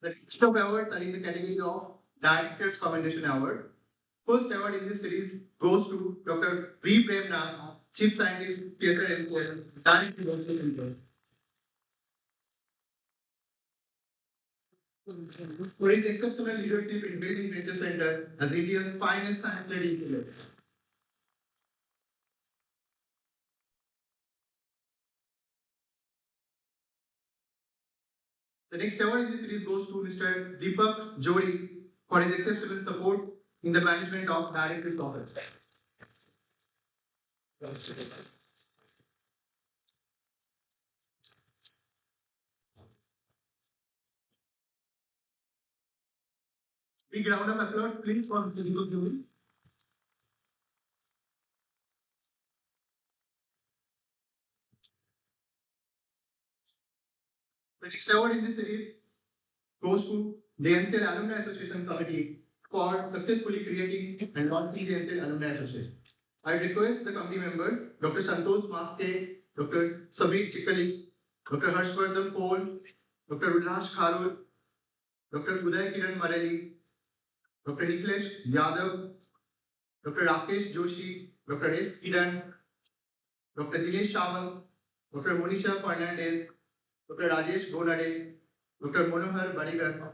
next of awards are in the category of Directors Commendation Award. First award in this series goes to Dr. V. Premnath, Chief Scientist, CSIR-NCL, Director of the for his exceptional leadership in building Nature Center as India's finest science led incubator. The next award in this series goes to Mr. Deepak Jodi for his exceptional support in the management of Director's Office. Big round of applause, please, for Mr. Deepak Jodi. The next award in this series goes to the NCL Alumni Association Committee for successfully creating and launching the NCL Alumni Association. I request the committee members, Dr. Santosh Maste, Dr. Sabir Chikali, Dr. Harshvardhan Paul, Dr. Ullas Kharur, Dr. Uday Kiran Marelli, Dr. Niklesh Yadav, Dr. Rakesh Joshi, Dr. S. Kiran, Dr. Dinesh Shawant, Dr. Monisha Fernandez, Dr. Rajesh Gonade, Dr. Monohar Badigar,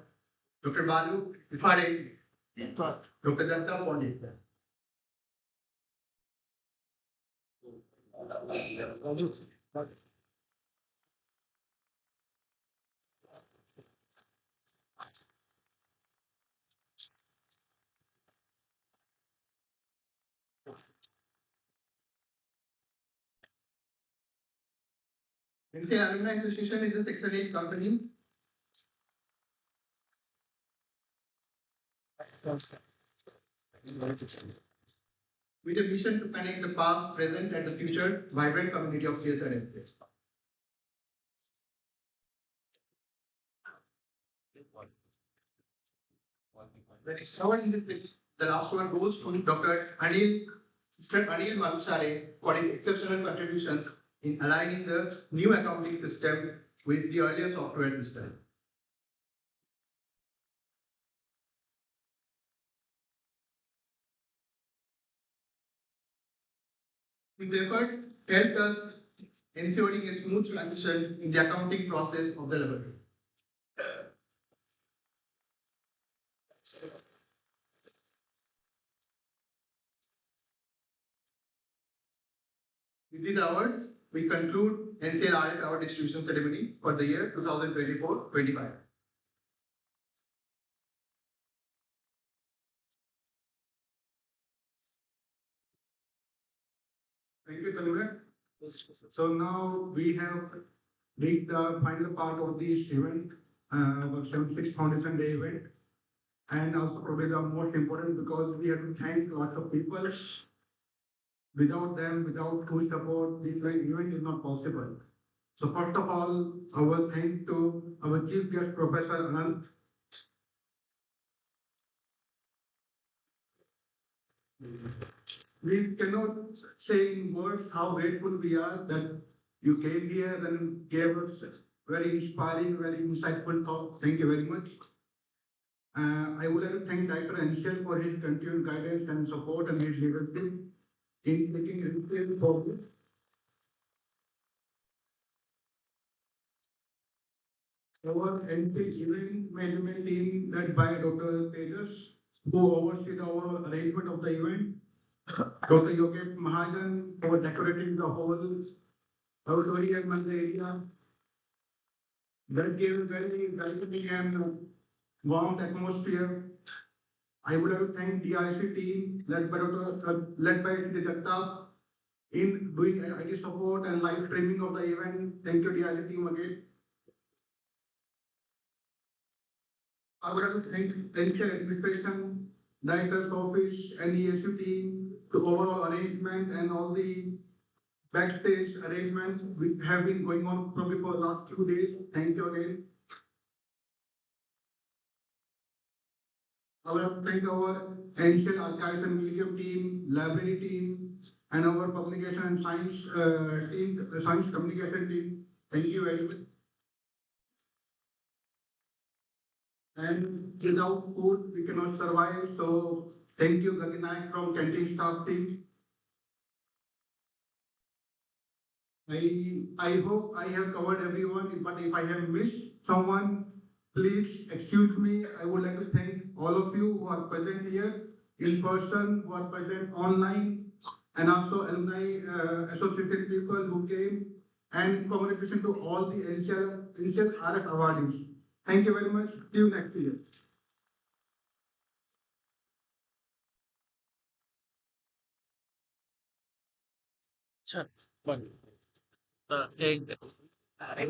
Dr. Balu Ifade, Dr. Danta Pandit. NCL Alumni Association is a Section 8 company with a mission to connect the past, present, and the future vibrant community of CSIR-NCL. The next award in this thing, the last one goes to Mr. Anil Manushare for his exceptional contributions in aligning the new accounting system with the earlier software system. His efforts helped us ensuring a smooth transition in the accounting process of the laboratory. With these awards, we conclude NCL Award Distribution Ceremony for the year 2024-25. Thank you, Tanvir. So now we have reached the final part of this event, our 76th Foundation Day event, and also probably the most important because we have to thank lots of people. Without them, without whose support, this event is not possible. So first of all, our thanks to our chief guest, Professor Anant. We cannot say in words how grateful we are that you came here and gave us very inspiring, very insightful talk. Thank you very much. I would like to thank Dr. Anshel for his continued guidance and support and his leadership in taking NCL forward. Our NCL event management team led by Dr. Tejas, who oversees our arrangement of the event. Dr. Yogesh Mahajan for decorating the whole auditorium and the area. That gave a very welcoming and warm atmosphere. I would like to thank the IC team led by the Jagtap in doing IT support and live streaming of the event. Thank you, the IC team again. I would like to thank NCL administration, director's office, and the SU team to overall arrangement and all the backstage arrangements which have been going on probably for the last few days. Thank you again. I would like to thank our NCL Archives and Museum team, library team, and our publication and science team, the science communication team. Thank you very much. And without food, we cannot survive. So thank you, Gati Naik from canteen staff team. I hope I have covered everyone, but if I have missed someone, please excuse me. I would like to thank all of you who are present here in person, who are present online, and also alumni associated people who came, and congratulations to all the NCL RF awardees. Thank you very much. See you next year. Sure. One. And I